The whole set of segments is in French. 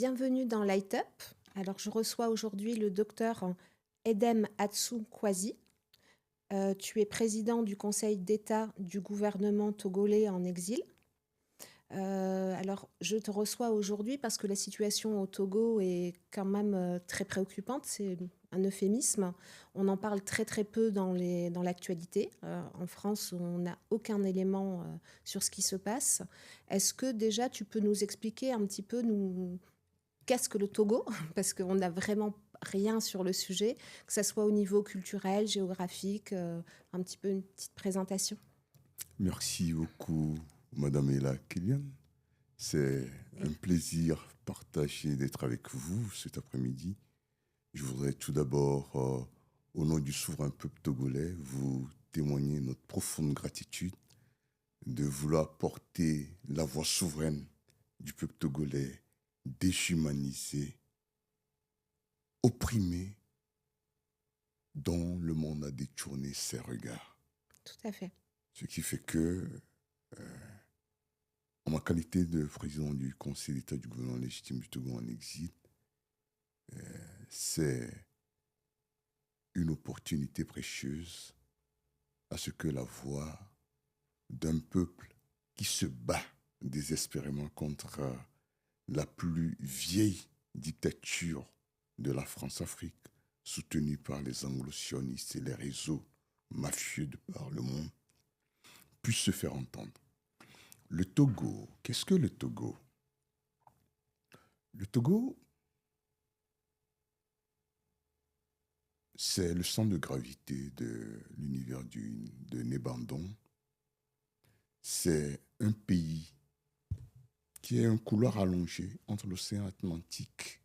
Bienvenue dans Light Up. Alors, je reçois aujourd'hui le docteur Edem Atsou Kwasi. Tu es président du Conseil d'État du gouvernement togolais en exil. Alors, je te reçois aujourd'hui parce que la situation au Togo est quand même très préoccupante. C'est un euphémisme. On en parle très très peu dans l'actualité. En France, on n'a aucun élément sur ce qui se passe. Est-ce que déjà tu peux nous expliquer un petit peu qu'est-ce que le Togo? Parce qu'on n'a vraiment rien sur le sujet, que ce soit au niveau culturel, géographique, un petit peu une petite présentation. Merci beaucoup, Madame Ella Kylian. C'est un plaisir partagé d'être avec vous cet après-midi. Je voudrais tout d'abord, au nom du souverain peuple togolais, vous témoigner notre profonde gratitude de vouloir porter la voix souveraine du peuple togolais déshumanisé, opprimé, dont le monde a détourné ses regards. Tout à fait. Ce qui fait que en ma qualité de président du Conseil d'État du gouvernement légitime du Togo en exil, c'est une opportunité précieuse à ce que la voix d'un peuple qui se bat désespérément contre la plus vieille dictature de la France-Afrique, soutenue par les anglo-sionistes et les réseaux mafieux de par le monde, puisse se faire entendre. Le Togo, qu'est-ce que le Togo? Le Togo, c'est le centre de gravité de l'univers de Nébandon. C'est un pays qui est un couloir allongé entre l'océan Atlantique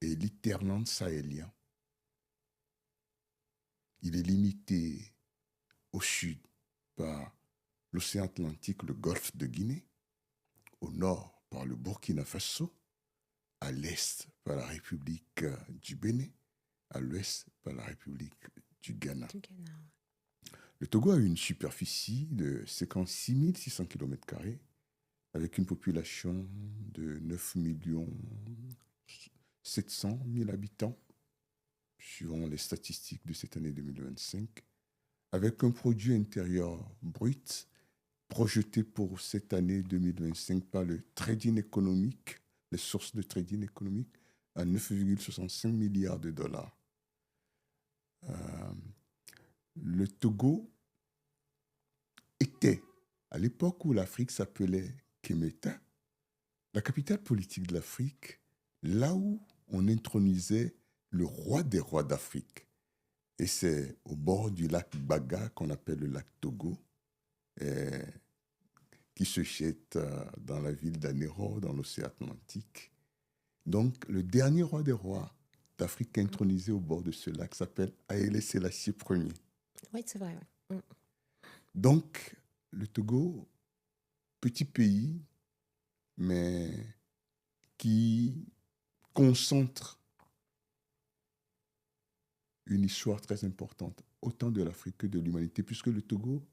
et l'Hinterland sahélien. Il est limité au sud par l'océan Atlantique, le golfe de Guinée, au nord par le Burkina Faso, à l'est par la République du Bénin, à l'ouest par la République du Ghana. Le Togo a une superficie de 56 600 km² avec une population de 9 700 000 habitants, suivant les statistiques de cette année 2025, avec un produit intérieur brut projeté pour cette année 2025 par le trading économique, les sources de trading économique, à 9,65 milliards de dollars. Le Togo était, à l'époque où l'Afrique s'appelait Kéméta, la capitale politique de l'Afrique, là où on intronisait le roi des rois d'Afrique. Et c'est au bord du lac Baga, qu'on appelle le lac Togo, qui se jette dans la ville d'Anéro, dans l'océan Atlantique. Donc, le dernier roi des rois d'Afrique intronisé au bord de ce lac s'appelle Haïlé Sélassié Ier. Oui, c'est vrai. Ouais. Donc, le Togo, petit pays, mais qui concentre une histoire très importante, autant de l'Afrique que de l'humanité, puisque le Togo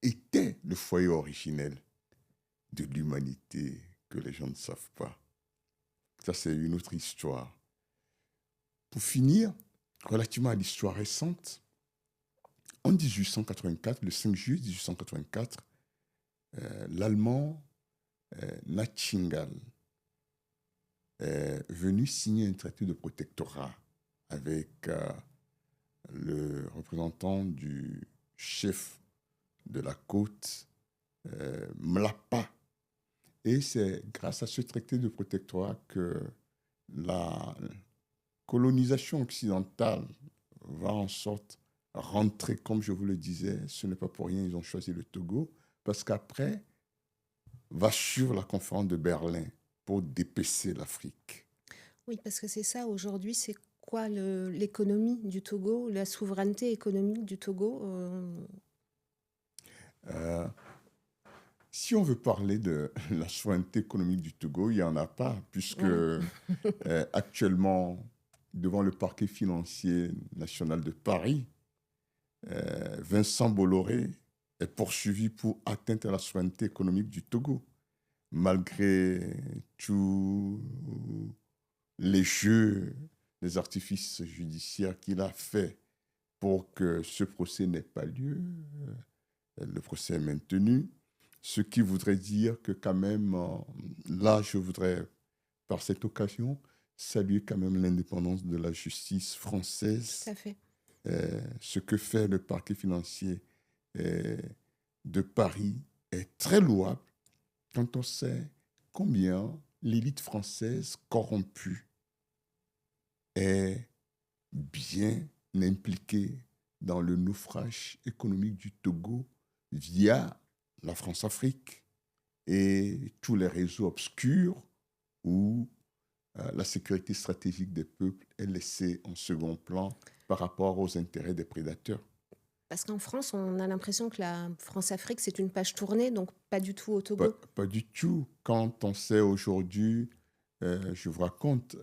était le foyer originel de l'humanité que les gens ne savent pas. Ça, c'est une autre histoire. Pour finir, relativement à l'histoire récente, en 1884, le 5 juillet 1884, l'Allemand Nachtigal est venu signer un traité de protectorat avec le représentant du chef de la côte, Mlapa. Et c'est grâce à ce traité de protectorat que la colonisation occidentale va en sorte rentrer, comme je vous le disais. Ce n'est pas pour rien, ils ont choisi le Togo, parce qu'après va suivre la conférence de Berlin pour dépecer l'Afrique. Oui, parce que c'est ça aujourd'hui, c'est quoi l'économie du Togo, la souveraineté économique du Togo? Si on veut parler de la souveraineté économique du Togo, il n'y en a pas, puisque Voilà. actuellement, devant le parquet financier national de Paris, Vincent Bolloré est poursuivi pour atteinte à la souveraineté économique du Togo. malgré tous les jeux, les artifices judiciaires qu'il a fait pour que ce procès n'ait pas lieu, le procès est maintenu. Ce qui voudrait dire que quand même, là, je voudrais, par cette occasion, saluer quand même l'indépendance de la justice Tout française. à fait. Ce que fait le parquet financier euh, de Paris est très louable quand on sait combien l'élite française corrompue est bien impliquée dans le naufrage économique du Togo via la France-Afrique et tous les réseaux obscurs où la sécurité stratégique des peuples est laissée en second plan par rapport aux intérêts des prédateurs. Parce qu'en France, on a l'impression que la France-Afrique, c'est une page tournée, donc pas du tout au Pas, Togo. pas du tout. Quand on sait aujourd'hui, je vous raconte,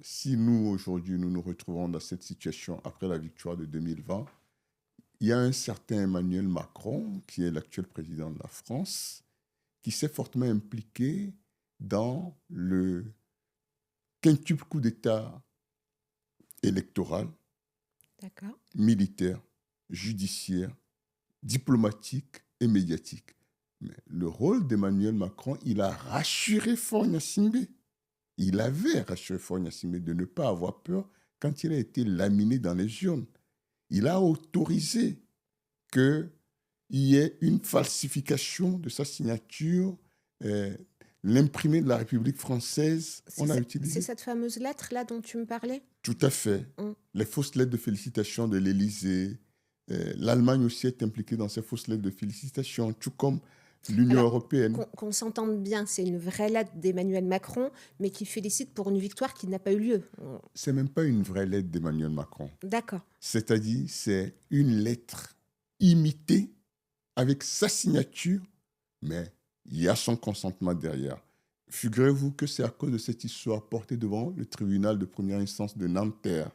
si nous, aujourd'hui, nous nous retrouvons dans cette situation après la victoire de 2020, il y a un certain Emmanuel Macron, qui est l'actuel président de la France, qui s'est fortement impliqué dans le quintuple coup d'État électoral, D'accord. militaire, judiciaire, diplomatique et médiatique. Mais le rôle d'Emmanuel Macron, il a rassuré Faure Gnassingbé. Il avait rassuré Faure Gnassingbé de ne pas avoir peur quand il a été laminé dans les urnes. Il a autorisé qu'il y ait une falsification de sa signature, l'imprimé de la République française, on a C'est utilisé. cette fameuse lettre-là dont tu me parlais? Tout à fait. Les fausses lettres de félicitations de l'Élysée. L'Allemagne aussi est impliquée dans ces fausses lettres de félicitations, tout comme l'Union Alors, européenne. qu'on s'entende bien, c'est une vraie lettre d'Emmanuel Macron, mais qui félicite pour une victoire qui n'a pas eu lieu. C'est même pas une vraie lettre d'Emmanuel Macron. D'accord. C'est-à-dire, c'est une lettre imitée avec sa signature, mais il y a son consentement derrière. Figurez-vous que c'est à cause de cette histoire portée devant le tribunal de première instance de Nanterre.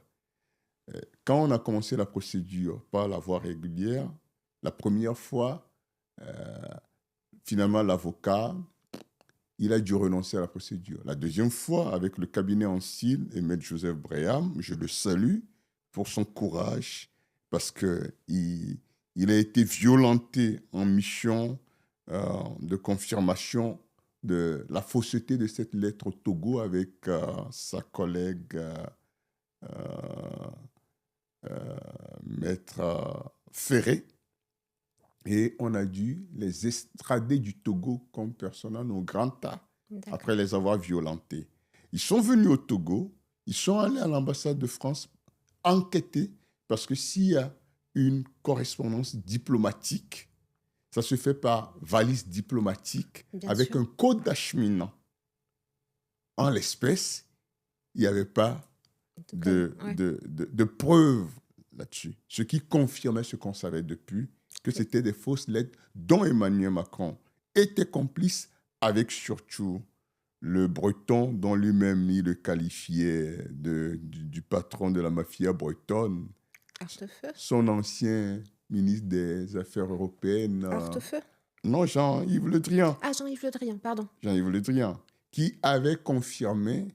Quand on a commencé la procédure par la voie régulière, la première fois, finalement, l'avocat, il a dû renoncer à la procédure. La deuxième fois, avec le cabinet en cils et Maître Joseph Breham, je le salue pour son courage, parce qu'il a été violenté en mission de confirmation de la fausseté de cette lettre au Togo avec sa collègue Maître Ferré. Et on a dû les extrader du Togo comme persona non grata après les avoir violentés. Ils sont venus au Togo, ils sont allés à l'ambassade de France enquêter, parce que s'il y a une correspondance diplomatique, ça se fait par valise diplomatique avec un code d'acheminement. En l'espèce, il n'y avait pas de preuves là-dessus. Ce qui confirmait ce qu'on savait depuis, que c'était des fausses lettres dont Emmanuel Macron était complice, avec surtout le Breton dont lui-même il le qualifiait du patron de la mafia bretonne. Hortefeux. Son ancien ministre des Affaires européennes. Hortefeux. Non, Jean-Yves Le Drian. Ah, Jean-Yves Le Drian, pardon. Jean-Yves Le Drian, qui avait confirmé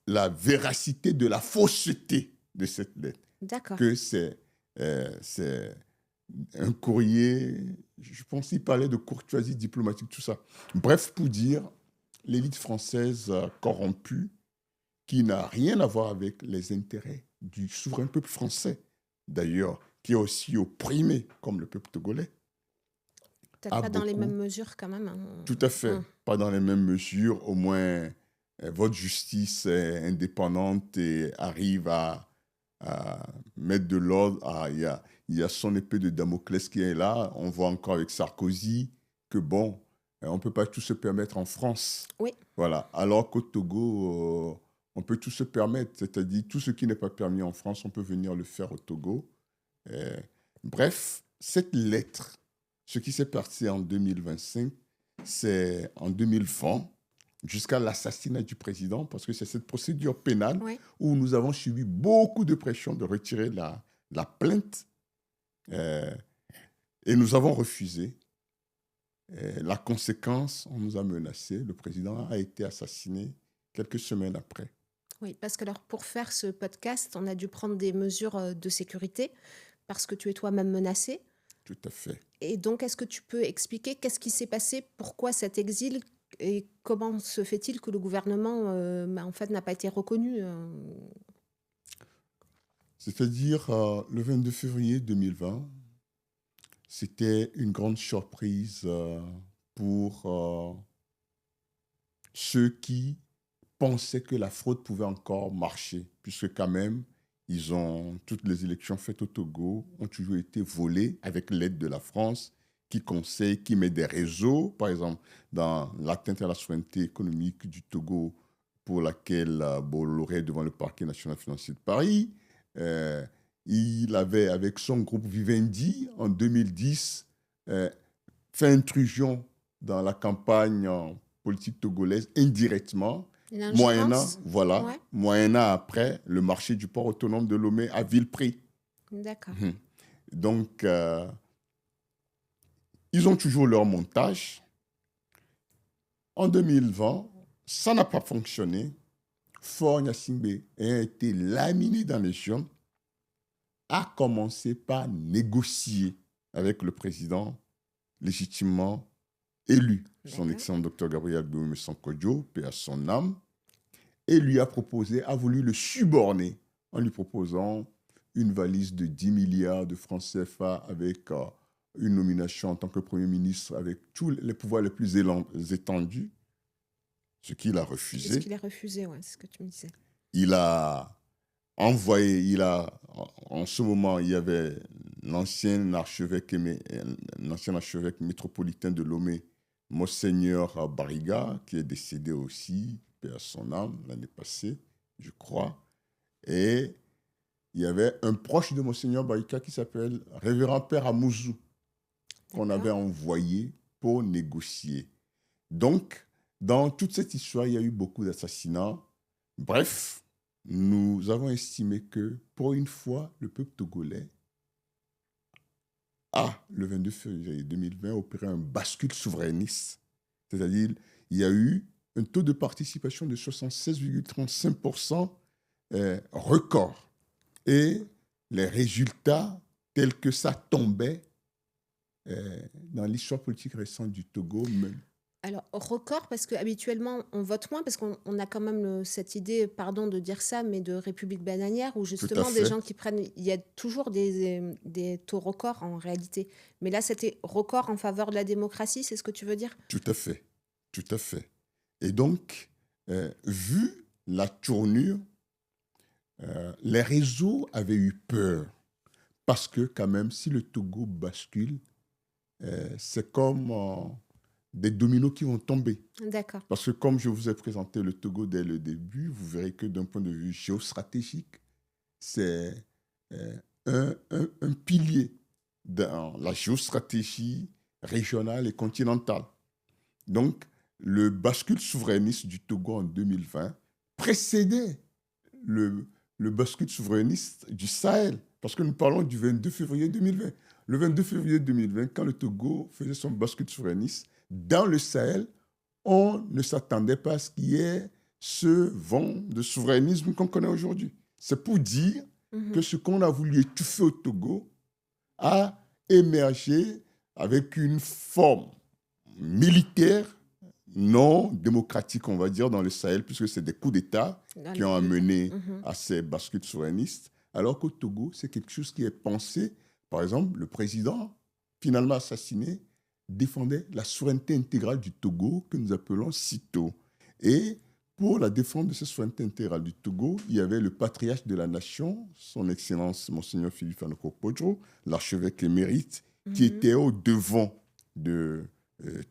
la véracité de la fausseté de cette lettre. D'accord. Que c'est un courrier, je pense qu'il parlait de courtoisie diplomatique, tout ça. Bref, pour dire, l'élite française corrompue, qui n'a rien à voir avec les intérêts du souverain peuple français, d'ailleurs, qui est aussi opprimé comme le peuple togolais. Peut-être pas dans les mêmes mesures quand même. Tout à fait, pas dans les mêmes mesures. Au moins, votre justice est indépendante et arrive à mettre de l'ordre. Il y a son épée de Damoclès qui est là. On voit encore avec Sarkozy que bon, on ne peut pas tout se permettre en France. Oui. Voilà. Alors qu'au Togo, on peut tout se permettre. C'est-à-dire, tout ce qui n'est pas permis en France, on peut venir le faire au Togo. Bref, cette lettre, ce qui s'est passé en 2025, c'est en 2020, jusqu'à l'assassinat du président, parce que c'est cette procédure pénale où nous avons subi beaucoup de pression de retirer la plainte. Et nous avons refusé. Et la conséquence, on nous a menacés. Le président a été assassiné quelques semaines après. Oui, parce que alors pour faire ce podcast, on a dû prendre des mesures de sécurité parce que tu es toi-même menacé. Tout à fait. Et donc, est-ce que tu peux expliquer qu'est-ce qui s'est passé, pourquoi cet exil et comment se fait-il que le gouvernement en fait n'a pas été reconnu C'est-à-dire, le 22 février 2020, c'était une grande surprise pour ceux qui pensaient que la fraude pouvait encore marcher, puisque quand même, toutes les élections faites au Togo ont toujours été volées avec l'aide de la France, qui conseille, qui met des réseaux, par exemple, dans l'atteinte à la souveraineté économique du Togo, pour laquelle Bolloré, devant le parquet national financier de Paris, euh, il avait, avec son groupe Vivendi, en 2010, euh, fait intrusion dans la campagne politique togolaise indirectement, une moyennant, ingérence? voilà, Ouais, moyennant après le marché du port autonome de Lomé à vil prix. d'accord. Mhm. Donc, ils ont toujours leur montage. En 2020, ça n'a pas fonctionné. Faure Gnassingbé ayant été laminé dans les urnes, a commencé par négocier avec le président légitimement élu, son D'accord. excellent docteur Gabriel Boume Sankodjo, paix à son âme, et lui a voulu le suborner en lui proposant une valise de 10 milliards de francs CFA avec une nomination en tant que Premier ministre avec tous les pouvoirs les plus étendus, ce qu'il a Et ce refusé. qu'il a refusé, ouais, c'est ce que tu me disais. Il a envoyé, en ce moment, il y avait l'ancien archevêque métropolitain de Lomé, Monseigneur Barriga, qui est décédé aussi, paix à son âme, l'année passée, je crois. Et il y avait un proche de Monseigneur Barriga qui s'appelle Révérend Père Amouzou, qu'on avait D'accord. envoyé pour négocier. Donc, dans toute cette histoire, il y a eu beaucoup d'assassinats. Bref, nous avons estimé que, pour une fois, le peuple togolais a, le 22 février 2020, opéré un bascule souverainiste. C'est-à-dire, il y a eu un taux de participation de 76,35% record. Et les résultats tels que ça tombait dans l'histoire politique récente du Togo, même. Alors, record, parce qu'habituellement, on vote moins, parce qu'on a quand même cette idée, pardon de dire ça, mais de république bananière, où Tout à justement des fait. gens qui prennent... Il y a toujours des taux records en réalité. Mais là, c'était record en faveur de la démocratie, c'est ce que tu veux dire? Tout à fait, tout à fait. Et donc, vu la tournure, les réseaux avaient eu peur parce que quand même, si le Togo bascule, c'est comme des dominos qui vont tomber. D'accord. Parce que comme je vous ai présenté le Togo dès le début, vous verrez que d'un point de vue géostratégique, c'est un pilier dans la géostratégie régionale et continentale. Donc, le bascule souverainiste du Togo en 2020 précédait le, le bascule souverainiste du Sahel, parce que nous parlons du 22 février 2020. Le 22 février 2020, quand le Togo faisait son bascule souverainiste, dans le Sahel, on ne s'attendait pas à ce qu'il y ait ce vent de souverainisme qu'on connaît aujourd'hui. C'est pour dire que ce qu'on a voulu étouffer au Togo a émergé avec une forme militaire non démocratique, on va dire, dans le Sahel, puisque c'est des coups d'État Dans qui les ont coups d'État. amené à ces bascules souverainistes, alors qu'au Togo, c'est quelque chose qui est pensé. Par exemple, le président, finalement assassiné, défendait la souveraineté intégrale du Togo, que nous appelons CITO. Et pour la défense de cette souveraineté intégrale du Togo, il y avait le patriarche de la nation, son Excellence Monseigneur Philippe Anoko-Podjo, l'archevêque émérite, qui était au devant de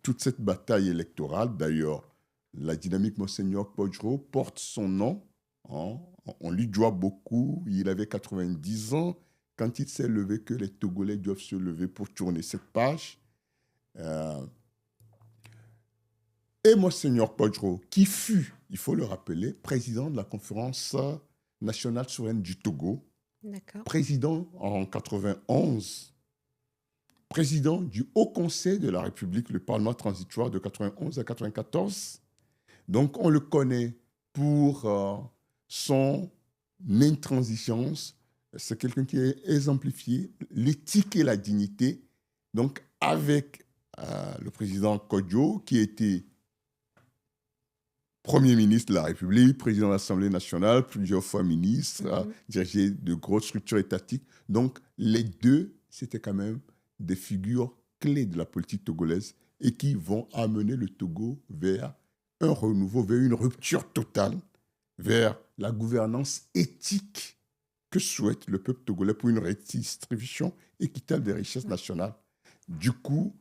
toute cette bataille électorale. D'ailleurs, la dynamique Monseigneur Podjo porte son nom. Hein, on lui doit beaucoup. Il avait 90 ans quand il s'est levé que les Togolais doivent se lever pour tourner cette page. Et Monseigneur Podjo, qui fut, il faut le rappeler, président de la conférence nationale souveraine du Togo, D'accord. président en 91, président du Haut Conseil de la République, le Parlement transitoire de 91 à 94. Donc, on le connaît pour son intransigeance. C'est quelqu'un qui est exemplifié, l'éthique et la dignité. Donc, avec le président Kodjo, qui était Premier ministre de la République, président de l'Assemblée nationale, plusieurs fois ministre, dirigé de grosses structures étatiques. Donc, les deux, c'était quand même des figures clés de la politique togolaise et qui vont amener le Togo vers un renouveau, vers une rupture totale, vers la gouvernance éthique que souhaite le peuple togolais pour une redistribution équitable des richesses nationales. Du coup,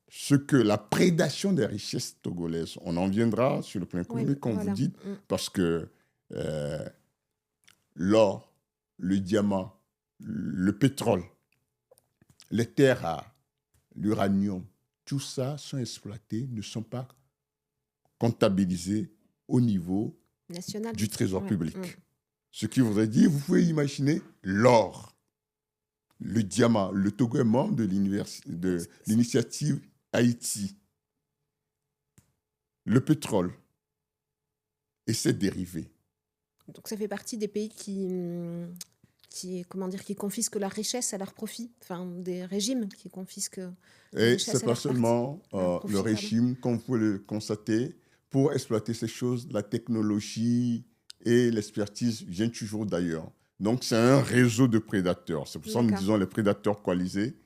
ce que la prédation des richesses togolaises, on en viendra sur le plan économique, comme vous dites, parce que l'or, le diamant, le pétrole, les terres rares, l'uranium, tout ça sont exploités, ne sont pas comptabilisés au niveau national du trésor public. Ce qui voudrait dire, vous pouvez imaginer l'or, le diamant. Le Togo est membre de l'initiative Haïti, le pétrole et ses dérivés. Donc ça fait partie des pays qui confisquent la richesse à leur profit, enfin des régimes qui confisquent la et richesse c'est pas seulement le régime, comme vous pouvez le constater, pour exploiter ces choses, la technologie et l'expertise viennent toujours d'ailleurs. Donc c'est un réseau de prédateurs. C'est pour ça que nous disons les prédateurs coalisés.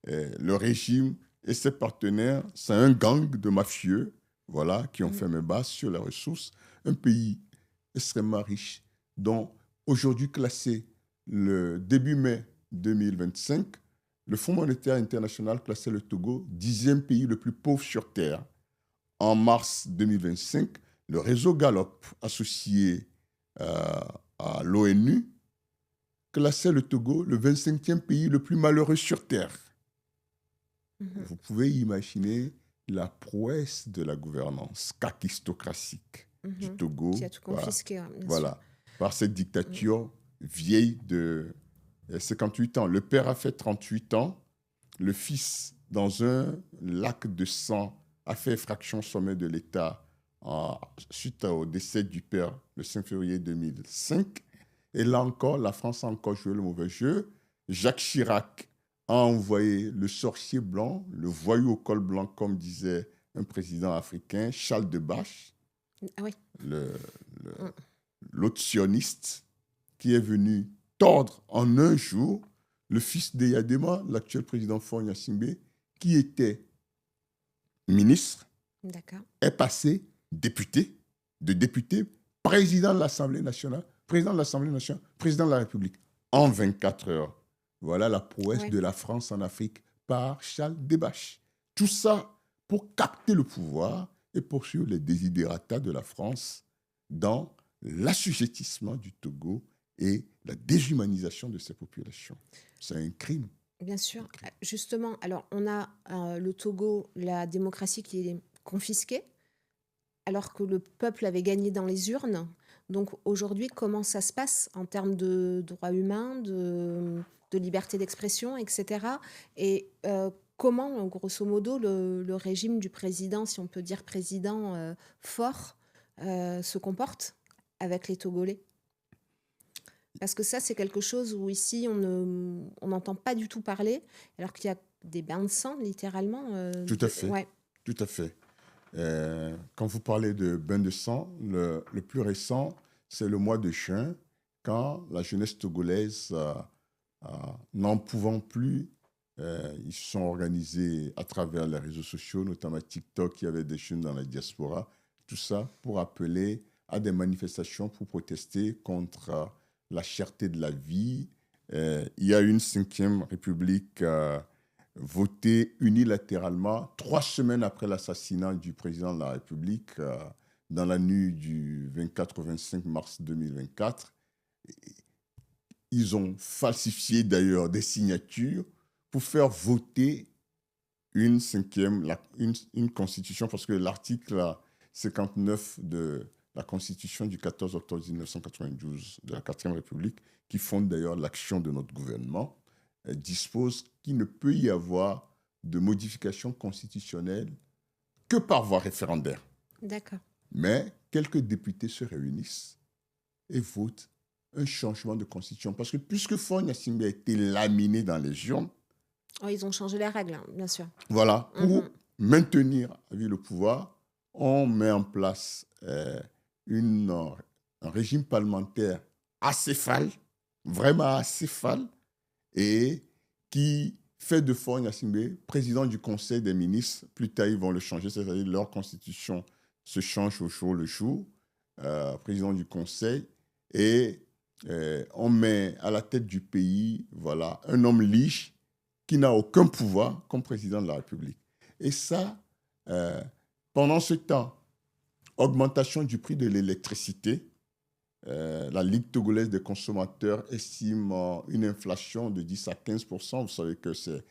Le régime et ses partenaires, c'est un gang de mafieux, voilà, qui ont fait main basse sur les ressources. Un pays extrêmement riche, dont aujourd'hui classé le début mai 2025, le Fonds monétaire international classait le Togo 10e pays le plus pauvre sur Terre. En mars 2025, le réseau Gallup, associé à l'ONU, classait le Togo le 25e pays le plus malheureux sur Terre. Vous pouvez imaginer la prouesse de la gouvernance kakistocratique du Togo. Qui a tout confisqué, voilà, par cette dictature vieille de 58 ans. Le père a fait 38 ans. Le fils, dans un lac de sang, a fait effraction au sommet de l'État suite au décès du père le 5 février 2005. Et là encore, la France a encore joué le mauvais jeu. Jacques Chirac a envoyé le sorcier blanc, le voyou au col blanc, comme disait un président africain, Charles de Bache, l'autre sioniste, qui est venu tordre en un jour le fils d'Eyadema, l'actuel président Faure Gnassingbé, qui était ministre, est passé député, de député, président de l'Assemblée nationale, président de la République, en 24 heures. Voilà la prouesse de la France en Afrique par Charles Debache. Tout ça pour capter le pouvoir et poursuivre les desiderata de la France dans l'assujettissement du Togo et la déshumanisation de ses populations. C'est un crime. Bien sûr. Justement, alors on a le Togo, la démocratie qui est confisquée, alors que le peuple avait gagné dans les urnes. Donc aujourd'hui, comment ça se passe en termes de droits humains, de liberté d'expression, etc. Et comment, grosso modo, le régime du président, si on peut dire président fort, se comporte avec les Togolais? Parce que ça, c'est quelque chose où ici, on n'entend pas du tout parler, alors qu'il y a des bains de sang, littéralement. Tout à fait. Tout à fait. Quand vous parlez de bains de sang, le plus récent, c'est le mois de juin, quand la jeunesse togolaise, n'en pouvant plus, ils se sont organisés à travers les réseaux sociaux, notamment TikTok, il y avait des jeunes dans la diaspora, tout ça pour appeler à des manifestations pour protester contre la cherté de la vie. Il y a une 5e République votée unilatéralement 3 semaines après l'assassinat du président de la République, dans la nuit du 24 au 25 mars 2024. Ils ont falsifié d'ailleurs des signatures pour faire voter une constitution, parce que l'article 59 de la constitution du 14 octobre 1992 de la 4e République, qui fonde d'ailleurs l'action de notre gouvernement, dispose qu'il ne peut y avoir de modification constitutionnelle que par voie référendaire. D'accord. Mais quelques députés se réunissent et votent un changement de constitution. Parce que puisque Faure Gnassingbé a été laminé dans les urnes, Oh, ils ont changé les règles, hein, bien sûr. voilà, pour Mhm. maintenir à vie le pouvoir, on met en place un régime parlementaire acéphale, vraiment acéphale, et qui fait de Faure Gnassingbé président du Conseil des ministres. Plus tard, ils vont le changer, c'est-à-dire leur constitution se change au jour le jour, président du Conseil, et on met à la tête du pays, voilà, un homme lige qui n'a aucun pouvoir comme président de la République. Et ça, pendant ce temps, augmentation du prix de l'électricité. La Ligue togolaise des consommateurs estime une inflation de 10 à 15%. Vous savez que c'est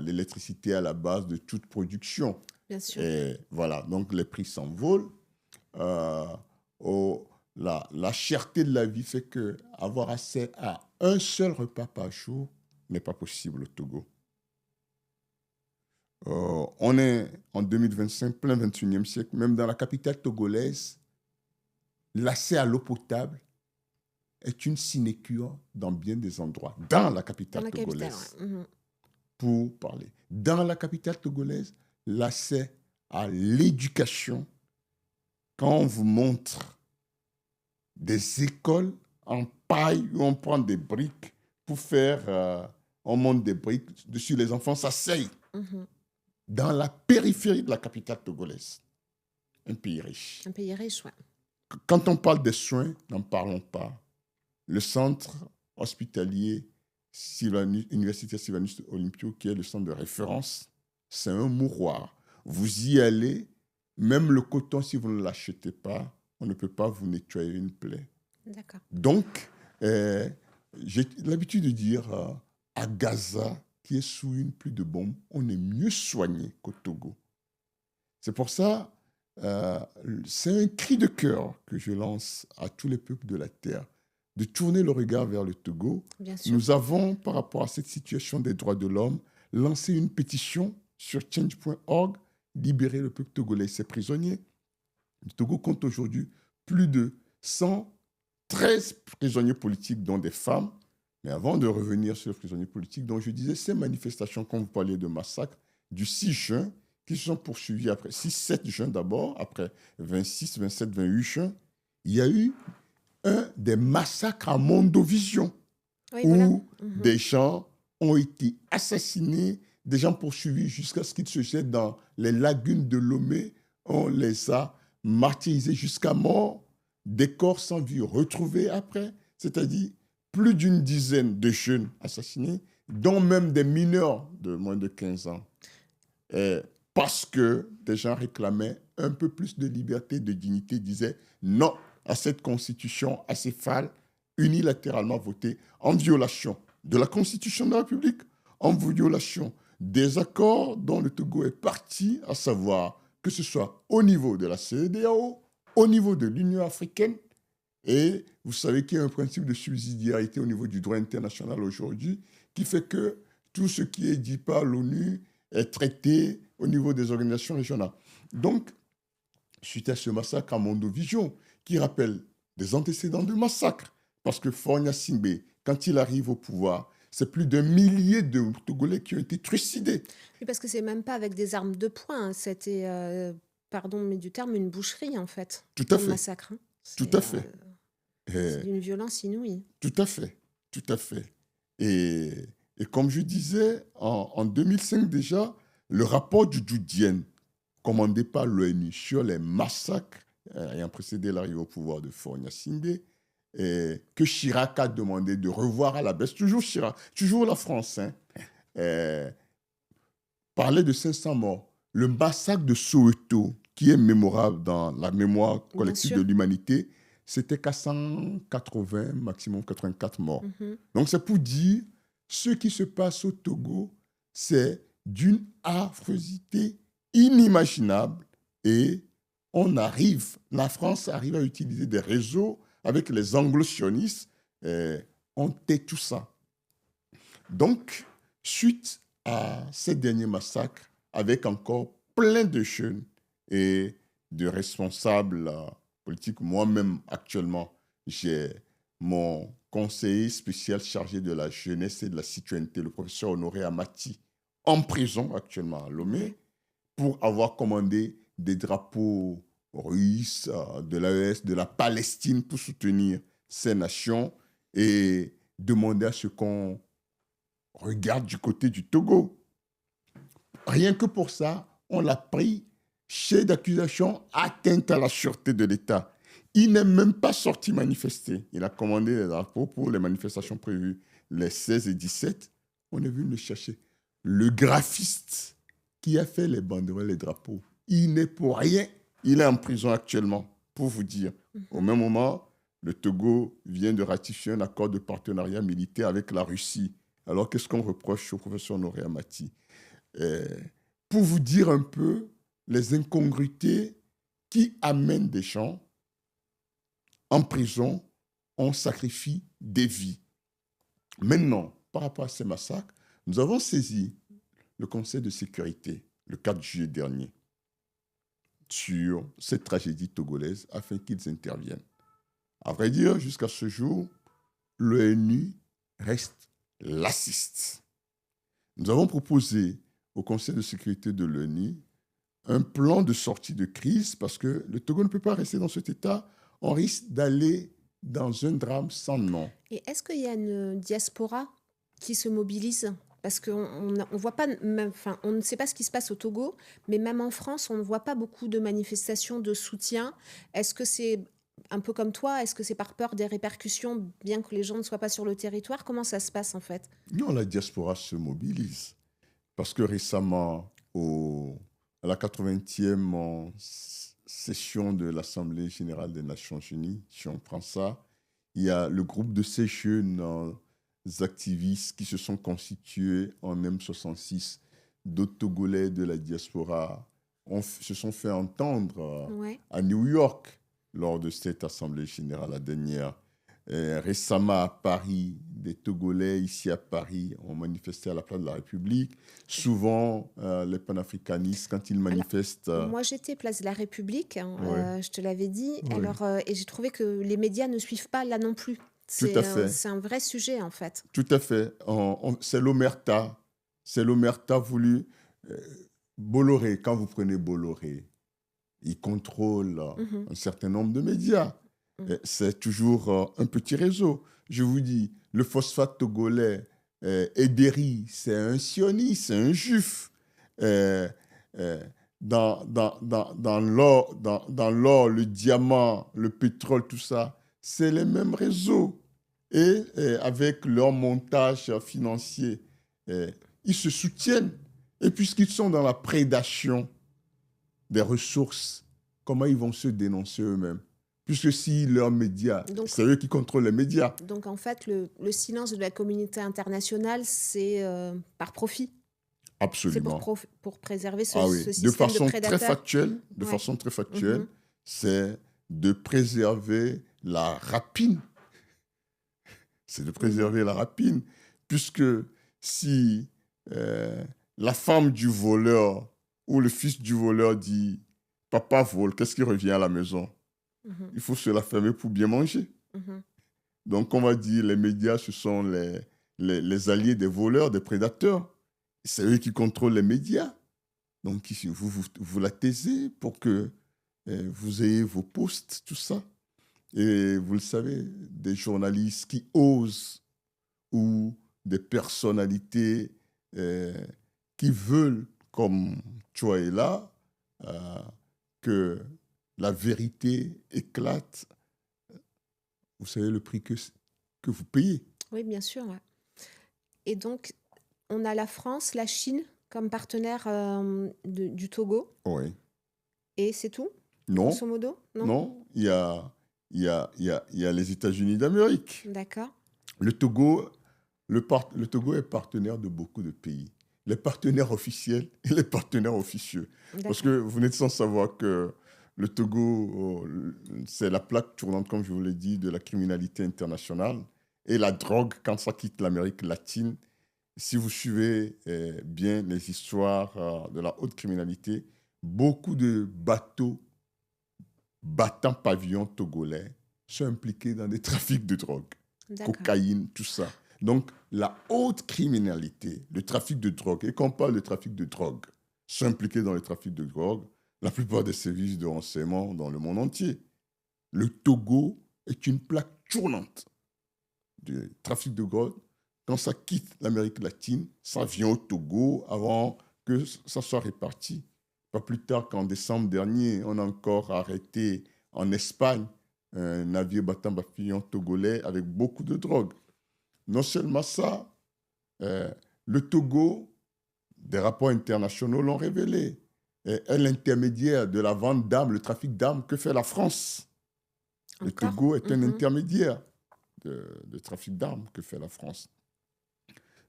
l'électricité à la base de toute production. Bien sûr. Et voilà, donc les prix s'envolent. La cherté de la vie fait qu'avoir accès à un seul repas par jour n'est pas possible au Togo. On est en 2025, plein 21e siècle. Même dans la capitale togolaise, l'accès à l'eau potable est une sinécure dans bien des endroits. Dans la capitale Dans la capitale, togolaise, ouais. Mhm. pour parler. Dans la capitale togolaise, l'accès à l'éducation, quand on vous montre des écoles en paille où on prend des briques pour faire, on monte des briques dessus, les enfants s'asseyent. Mhm. Dans la périphérie de la capitale togolaise, un pays riche. Un pays riche, ouais. Quand on parle des soins, n'en parlons pas. Le centre hospitalier Université Sylvanus Olympio, qui est le centre de référence, c'est un mouroir. Vous y allez, même le coton, si vous ne l'achetez pas, on ne peut pas vous nettoyer une plaie. D'accord. Donc, j'ai l'habitude de dire à Gaza, qui est sous une pluie de bombes, on est mieux soigné qu'au Togo. C'est pour ça, c'est un cri de cœur que je lance à tous les peuples de la terre, de tourner le regard vers le Togo. Bien sûr. Nous avons, par rapport à cette situation des droits de l'homme, lancé une pétition sur change.org, libérer le peuple togolais et ses prisonniers. Le Togo compte aujourd'hui plus de 113 prisonniers politiques, dont des femmes. Mais avant de revenir sur les prisonniers politiques, dont je disais, ces manifestations, quand vous parliez de massacre, du 6 juin, qui se sont poursuivis après 6-7 juin d'abord, après 26, 27, 28 juin, il y a eu des massacres à Mondovision, Oui, où voilà. Mhm. des gens ont été assassinés, des gens poursuivis jusqu'à ce qu'ils se jettent dans les lagunes de Lomé. On les a martyrisés jusqu'à mort, des corps sans vie retrouvés après, c'est-à-dire plus d'une dizaine de jeunes assassinés, dont même des mineurs de moins de 15 ans. Parce que des gens réclamaient un peu plus de liberté, de dignité, disaient non à cette constitution acéphale, unilatéralement votée, en violation de la Constitution de la République, en violation des accords dont le Togo est parti, à savoir que ce soit au niveau de la CEDEAO, au niveau de l'Union africaine. Et vous savez qu'il y a un principe de subsidiarité au niveau du droit international aujourd'hui qui fait que tout ce qui est dit par l'ONU est traité au niveau des organisations régionales. Donc, suite à ce massacre à Mondovision, qui rappelle des antécédents de massacres, parce que Faure Gnassingbé, quand il arrive au pouvoir, c'est plus d'1 millier de Togolais qui ont été trucidés. Oui, parce que c'est même pas avec des armes de poing, hein. C'était, pardon, mais du terme, une boucherie, en fait, Tout à comme fait, massacre, hein. tout C'est à fait, c'est euh, d'une violence inouïe. tout à fait, tout à fait. Et, et comme je disais, en 2005 déjà, le rapport du Doudien, commandé par l'ONU sur les massacres ayant précédé l'arrivée au pouvoir de Faure Gnassingbé, que Chirac a demandé de revoir à la baisse, toujours Chirac, toujours la France, hein, parlait de 500 morts. Le massacre de Soweto, qui est mémorable dans la mémoire Bien collective de sûr. l'humanité, c'était qu'à 180, maximum 84 morts. Mhm. Donc c'est pour dire, ce qui se passe au Togo, c'est d'une affreusité inimaginable et la France arrive à utiliser des réseaux avec les anglo-sionistes, on tait tout ça. Donc, suite à ces derniers massacres avec encore plein de jeunes et de responsables politiques. Moi-même, actuellement, j'ai mon conseiller spécial chargé de la jeunesse et de la citoyenneté, le professeur Honoré Amati, en prison actuellement à Lomé, Ouais. pour avoir commandé des drapeaux russes, de l'AES, de la Palestine, pour soutenir ces nations et demander à ce qu'on regarde du côté du Togo. Rien que pour ça, on l'a pris chef d'accusation atteinte à la sûreté de l'État. Il n'est même pas sorti manifester. Il a commandé les drapeaux pour les manifestations prévues les 16 et 17. On est venu le chercher. Le graphiste qui a fait les banderoles, les drapeaux, il n'est pour rien. Il est en prison actuellement, pour vous dire. Au même moment, le Togo vient de ratifier un accord de partenariat militaire avec la Russie. Alors, qu'est-ce qu'on reproche au professeur Honoré Amati? euh, pour vous dire un peu les incongruités qui amènent des gens en prison, on sacrifie des vies. Maintenant, par rapport à ces massacres, nous avons saisi le Conseil de sécurité le 4 juillet dernier sur cette tragédie togolaise afin qu'ils interviennent. À vrai dire, jusqu'à ce jour, l'ONU reste lassiste. Nous avons proposé au Conseil de sécurité de l'ONU un plan de sortie de crise parce que le Togo ne peut pas rester dans cet état. On risque d'aller dans un drame sans nom. Et est-ce qu'il y a une diaspora qui se mobilise? Parce qu'on voit pas, enfin, on ne sait pas ce qui se passe au Togo, mais même en France, on ne voit pas beaucoup de manifestations de soutien. Est-ce que c'est un peu comme toi? Est-ce que c'est par peur des répercussions, bien que les gens ne soient pas sur le territoire? Comment ça se passe en fait? Non, la diaspora se mobilise parce que récemment, à la 80e session de l'Assemblée générale des Nations unies, si on prend ça, il y a le groupe de ces jeunes activistes qui se sont constitués en M66, d'autres Togolais de la diaspora se sont fait entendre Ouais. à New York lors de cette Assemblée générale, la dernière. Récemment à Paris, des Togolais ici à Paris ont manifesté à la place de la République. Souvent, les panafricanistes, quand ils Alors, manifestent... moi, j'étais place de la République, hein, Oui, je te l'avais dit. oui, Alors, et j'ai trouvé que les médias ne suivent pas là non plus. tout à fait. C'est un vrai sujet en fait. Tout à fait. C'est l'omerta. C'est l'omerta voulu. euh, Bolloré, quand vous prenez Bolloré, il contrôle Mhm, un certain nombre de médias. mhm. C'est toujours un petit réseau. Je vous dis, le phosphate togolais, Ederi, c'est un sioniste, c'est un juif. Euh, euh, dans l'or, le diamant, le pétrole, tout ça, c'est les mêmes réseaux. Et avec leur montage financier, euh, ils se soutiennent. Et puisqu'ils sont dans la prédation des ressources, comment ils vont se dénoncer eux-mêmes? Puisque si leurs médias, Donc, c'est eux qui contrôlent les médias. donc en fait, le silence de la communauté internationale, c'est par profit. C'est Absolument. pour préserver Ah oui, ce système de prédateurs. de Ouais. façon très factuelle, Mhm. c'est de préserver la rapine. C'est de Mhm. préserver la rapine. Puisque si euh, la femme du voleur ou le fils du voleur dit papa vole, qu'est-ce qui revient à la maison? Mhm. Il faut se la fermer pour bien manger. Mhm. Donc, on va dire les médias, ce sont les alliés des voleurs, des prédateurs. C'est eux qui contrôlent les médias. Donc, ici, vous la taisez pour que vous ayez vos posts, tout ça. Et vous le savez, des journalistes qui osent ou des personnalités euh, qui veulent, comme toi et là, euh, que la vérité éclate. Vous savez le prix que vous payez. Oui, bien sûr. Ouais. Et donc, on a la France, la Chine comme partenaire du Togo. Oui. Et c'est tout, Non, grosso modo? Non? non, il y a les États-Unis d'Amérique. D'accord. Le Togo, le Togo est partenaire de beaucoup de pays. Les partenaires officiels et les partenaires officieux. Parce que D'accord. vous n'êtes sans savoir que le Togo, c'est la plaque tournante, comme je vous l'ai dit, de la criminalité internationale. Et la drogue, quand ça quitte l'Amérique latine, si vous suivez bien les histoires de la haute criminalité, beaucoup de bateaux battant pavillon togolais sont impliqués dans des trafics de drogue, D'accord. cocaïne, tout ça. Donc, la haute criminalité, le trafic de drogue, et quand on parle de trafic de drogue, sont impliqués dans le trafic de drogue, la plupart des services de renseignement dans le monde entier. Le Togo est une plaque tournante du trafic de drogue. Quand ça quitte l'Amérique latine, ça vient au Togo avant que ça soit réparti. Pas plus tard qu'en décembre dernier, on a encore arrêté en Espagne un navire battant pavillon togolais avec beaucoup de drogue. Non seulement ça, euh, le Togo, des rapports internationaux l'ont révélé, est l'intermédiaire de la vente d'armes, le trafic d'armes que fait la France. Le Encore? Togo est un Mhm. intermédiaire de trafic d'armes que fait la France.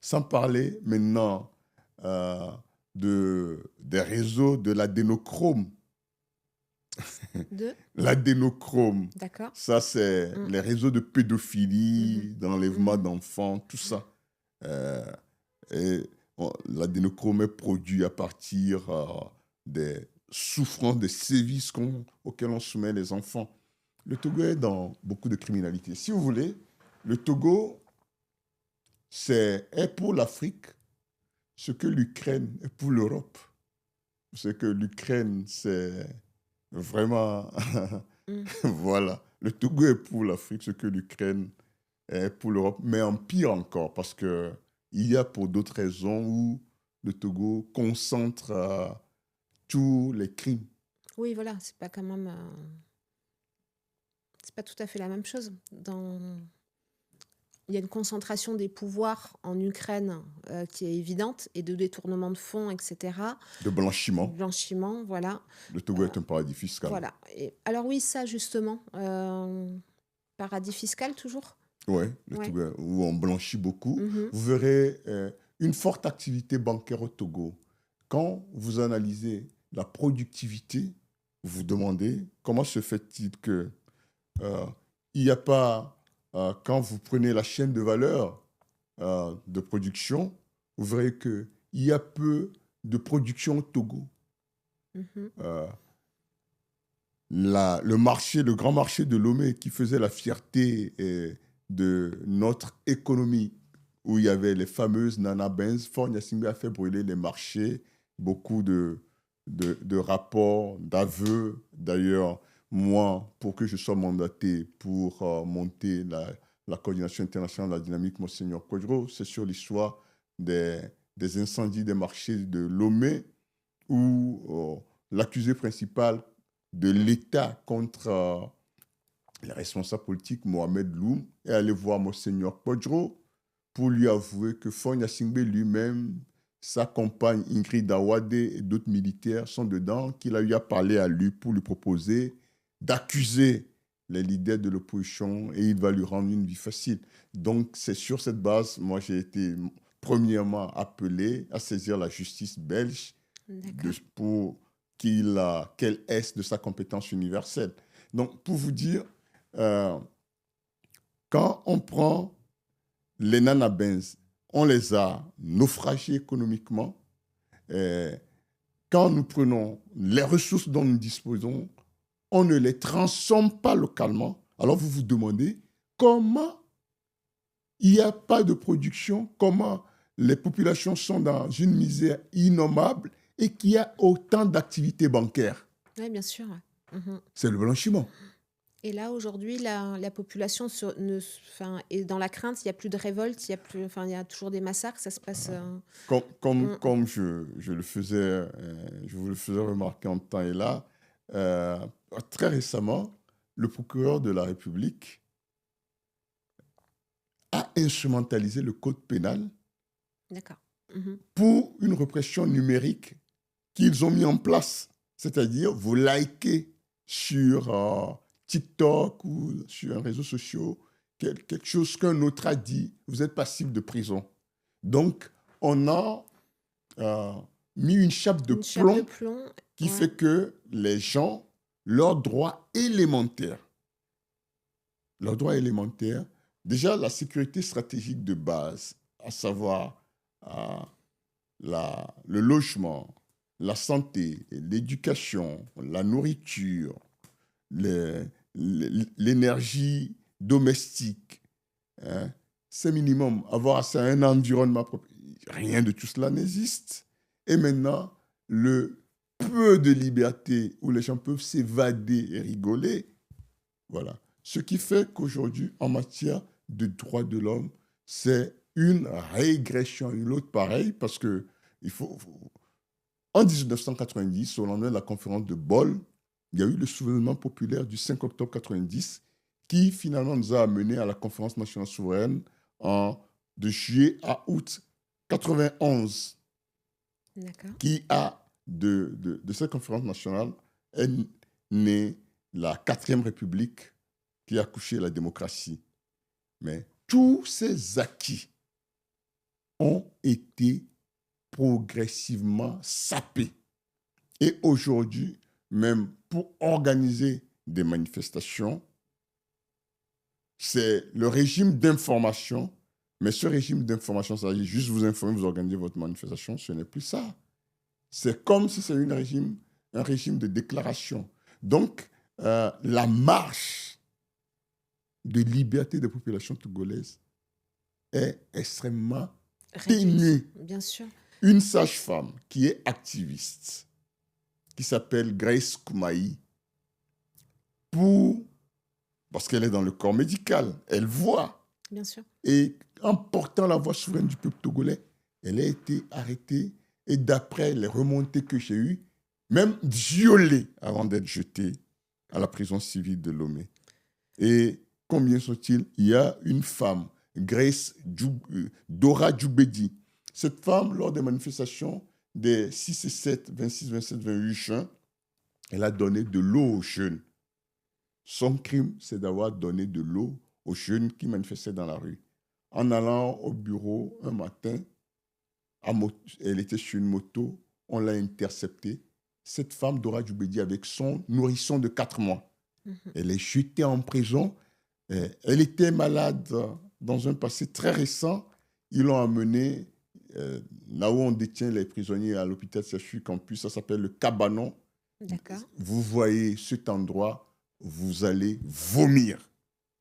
Sans parler maintenant euh, des réseaux de l'adénochrome. Deux? L'adénochrome, D'accord. ça c'est Mm. les réseaux de Mhm. pédophilie, d'enlèvement Mhm. d'enfants, tout ça. Euh, et l'adénochrome est produit à partir des souffrances, des sévices auxquels on soumet les enfants. Le Togo est dans beaucoup de criminalité. Si vous voulez, le Togo est pour l'Afrique ce que l'Ukraine est pour l'Europe. C'est que l'Ukraine, c'est vraiment... Mm. voilà. Le Togo est pour l'Afrique ce que l'Ukraine est pour l'Europe, mais en pire encore, parce que il y a pour d'autres raisons où le Togo concentre tous les crimes. Oui, voilà, c'est pas quand même, c'est pas tout à fait la même chose. Il y a une concentration des pouvoirs en Ukraine qui est évidente et de détournement de fonds, etc. De blanchiment. Blanchiment, voilà. Le Togo est un paradis fiscal. Voilà. Et, alors oui, ça justement, paradis fiscal toujours. Oui, le Ouais. Togo, où on blanchit beaucoup. Mhm. Vous verrez une forte activité bancaire au Togo. Quand vous analysez la productivité, vous vous demandez comment se fait-il que euh, il n'y a pas, quand vous prenez la chaîne de valeur de production, vous verrez qu'il y a peu de production au Togo. Mhm. Euh, le marché, le grand marché de Lomé qui faisait la fierté de notre économie, où il y avait les fameuses Nana Benz, Fort Gnassingbé a fait brûler les marchés, beaucoup de rapports, d'aveux. D'ailleurs, moi, pour que je sois mandaté pour monter la coordination internationale de la dynamique, Monseigneur Kodro, c'est sur l'histoire des incendies des marchés de Lomé, où l'accusé principal de l'État contre les responsables politiques, Mohamed Loum, est allé voir Monseigneur Podro pour lui avouer que Fonya Singbe lui-même, sa compagne Ingrid Awade et d'autres militaires sont dedans, qu'il a eu à parler à lui pour lui proposer d'accuser les leaders de l'opposition et il va lui rendre une vie facile. Donc c'est sur cette base, moi j'ai été premièrement appelé à saisir la justice belge D'accord. pour qu'elle est de sa compétence universelle. Donc, pour vous dire, euh, quand on prend les nanabens, on les a naufragés économiquement. Euh, Quand nous prenons les ressources dont nous disposons, on ne les transforme pas localement. Alors vous vous demandez comment il n'y a pas de production, comment les populations sont dans une misère innommable et qu'il y a autant d'activités bancaires. Oui, bien sûr. Ouais. Mhm. C'est le blanchiment. Et là, aujourd'hui, la population est dans la crainte, il n'y a plus de révolte, il y a toujours des massacres, ça se passe... Mm. Comme je vous le faisais remarquer en temps et là, euh, très récemment, le procureur de la République a instrumentalisé le code pénal D'accord. Mhm. pour une répression numérique qu'ils ont mis en place. C'est-à-dire, vous likez sur TikTok ou sur un réseau social quelque chose qu'un autre a dit, vous êtes passible de prison. Donc, on a euh, mis une chape de Une chape de plomb plomb, qui ouais. fait que les gens, leurs droits élémentaires, leurs droits élémentaires, déjà la sécurité stratégique de base, à savoir à le logement, la santé, l'éducation, la nourriture, l'énergie domestique, hein, c'est minimum. Avoir accès à un environnement propre. Rien de tout cela n'existe. Et maintenant, le peu de liberté où les gens peuvent s'évader et rigoler, voilà. Ce qui fait qu'aujourd'hui, en matière de droits de l'homme, c'est une régression, une autre pareille, parce que en 1990, au lendemain de la conférence de Bâle, il y a eu le soulèvement populaire du 5 octobre 90 qui finalement nous a amené à la conférence nationale souveraine de juillet à août 91, D'accord. qui a, de cette conférence nationale, est née la 4e République qui a couché la démocratie. Mais tous ces acquis ont été progressivement sapés. Et aujourd'hui, même pour organiser des manifestations, c'est le régime d'information. Mais ce régime d'information, ça veut dire juste vous informer, vous organisez votre manifestation, ce n'est plus ça. C'est comme si c'est un régime de déclaration. Donc, la marche de liberté des populations togolaises est extrêmement ténue. Bien sûr. Une sage-femme qui est activiste, qui s'appelle Grace Koumaï, parce qu'elle est dans le corps médical, elle voit. Bien sûr. Et en portant la voix souveraine du peuple togolais, elle a été arrêtée et d'après les remontées que j'ai eues, même violée avant d'être jetée à la prison civile de Lomé. Et combien sont-ils? Il y a une femme, Dora Djoubedi. Cette femme, lors des manifestations des 6 et 7, 26, 27, 28 juin, elle a donné de l'eau aux jeunes. Son crime, c'est d'avoir donné de l'eau aux jeunes qui manifestaient dans la rue. En allant au bureau un matin, elle était sur une moto, on l'a interceptée. Cette femme, Dora Djoubedi, avec son nourrisson de 4 mois, elle est jetée en prison. Elle était malade dans un passé très récent. Ils l'ont amenée là où on détient les prisonniers à l'hôpital CHU Campus. Ça s'appelle le Cabanon. D'accord. Vous voyez cet endroit, vous allez vomir.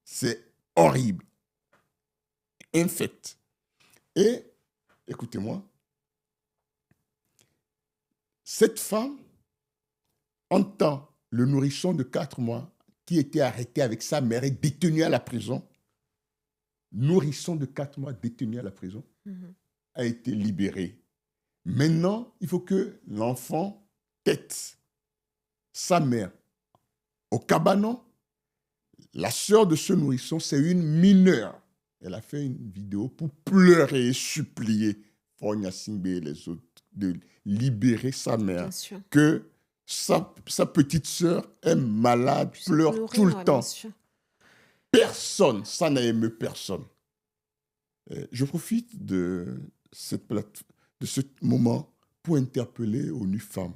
C'est horrible. Infect. Et, écoutez-moi, cette femme entend le nourrisson de 4 mois qui était arrêté avec sa mère et détenu à la prison. Nourrisson de 4 mois détenu à la prison, a été libéré. Maintenant, il faut que l'enfant tête sa mère au cabanon. La sœur de ce nourrisson, c'est une mineure. Elle a fait une vidéo pour pleurer et supplier Fogna Simbe et les autres de libérer sa mère. Que sa petite sœur est malade, pleure tout le temps. Personne, ça n'a ému personne. Je profite de ce moment pour interpeller ONU Femmes.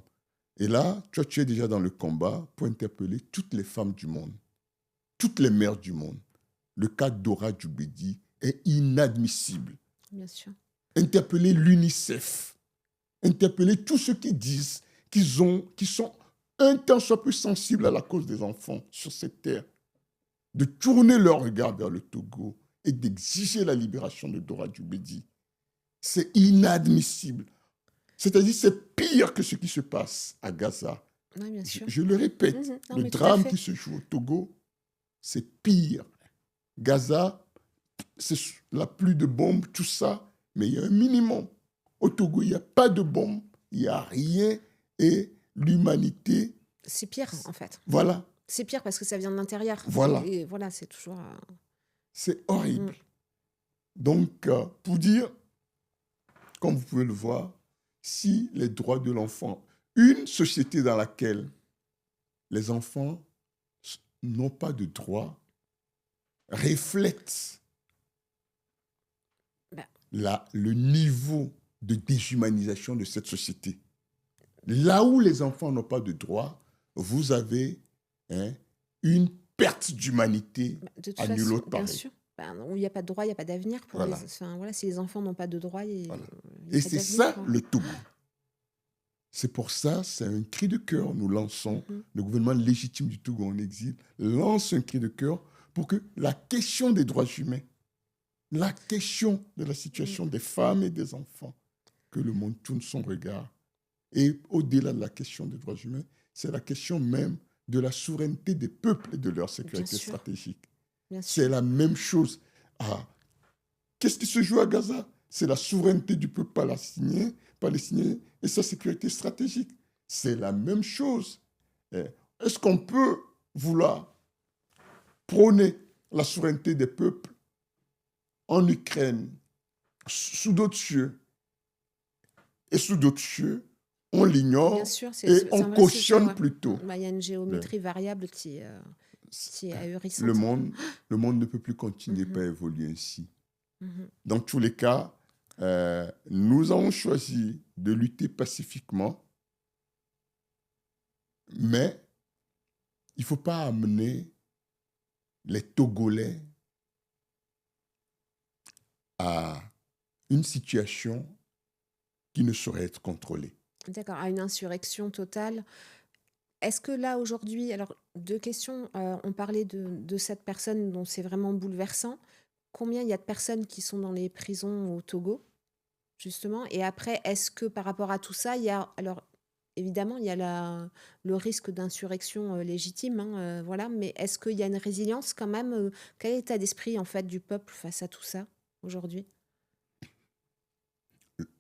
Et là, toi, tu es déjà dans le combat pour interpeller toutes les femmes du monde, toutes les mères du monde. Le cas d'Dora Djoubedi est inadmissible. Bien sûr. Interpeller l'UNICEF, interpeller tous ceux qui disent qui sont un tant soit peu sensibles à la cause des enfants sur cette terre, de tourner leur regard vers le Togo et d'exiger la libération de Dora Djoubedi. C'est inadmissible. C'est-à-dire, c'est pire que ce qui se passe à Gaza. Oui, bien sûr. Je le répète, le drame qui se joue au Togo, c'est pire. Gaza, c'est la pluie de bombes, tout ça, mais il y a un minimum. Au Togo, il n'y a pas de bombes, il n'y a rien, et l'humanité... C'est pire, en fait. Voilà. C'est pire parce que ça vient de l'intérieur. Voilà. Et voilà, c'est toujours... C'est horrible. Donc, pour dire, comme vous pouvez le voir, si les droits de l'enfant, une société dans laquelle les enfants n'ont pas de droits, reflète le niveau de déshumanisation de cette société. Là où les enfants n'ont pas de droits, vous avez une perte d'humanité à nul autre pareil. Bien sûr. Où il n'y a pas de droit, il n'y a pas d'avenir. Voilà. Si les enfants n'ont pas de droits, Et serait c'est devenu ça quoi. le Togo. C'est pour ça, c'est un cri de cœur. Nous lançons, Mhm. le gouvernement légitime du Togo en exil lance un cri de cœur pour que la question des droits humains, la question de la Mm. situation des femmes et des enfants, que le monde tourne son regard. Et au-delà de la question des droits humains, c'est la question même de la souveraineté des peuples et de leur Bien sécurité sûr, stratégique. bien C'est sûr. la même chose. Ah, qu'est-ce qui se joue à Gaza? C'est la souveraineté du peuple palestinien et sa sécurité stratégique. C'est la même chose. Eh, est-ce qu'on peut vouloir prôner la souveraineté des peuples en Ukraine, sous d'autres cieux, et sous d'autres cieux, on Bien l'ignore sûr, et c'est on un vrai sujet, cautionne ouais. plutôt. Bah, il y a une Le, géométrie variable qui est le ahurissante. monde, le monde ne peut plus continuer Mhm, à évoluer ainsi. mhm. Dans tous les cas, nous avons choisi de lutter pacifiquement, mais il ne faut pas amener les Togolais à une situation qui ne saurait être contrôlée. D'accord, à une insurrection totale. Est-ce que là, aujourd'hui, alors deux questions, on parlait de cette personne dont c'est vraiment bouleversant. Combien il y a de personnes qui sont dans les prisons au Togo, justement? Et après, est-ce que par rapport à tout ça, il y a, alors évidemment, il y a le risque d'insurrection légitime, hein, voilà, mais est-ce qu'il y a une résilience quand même? Quel est l'état d'esprit en fait du peuple face à tout ça aujourd'hui?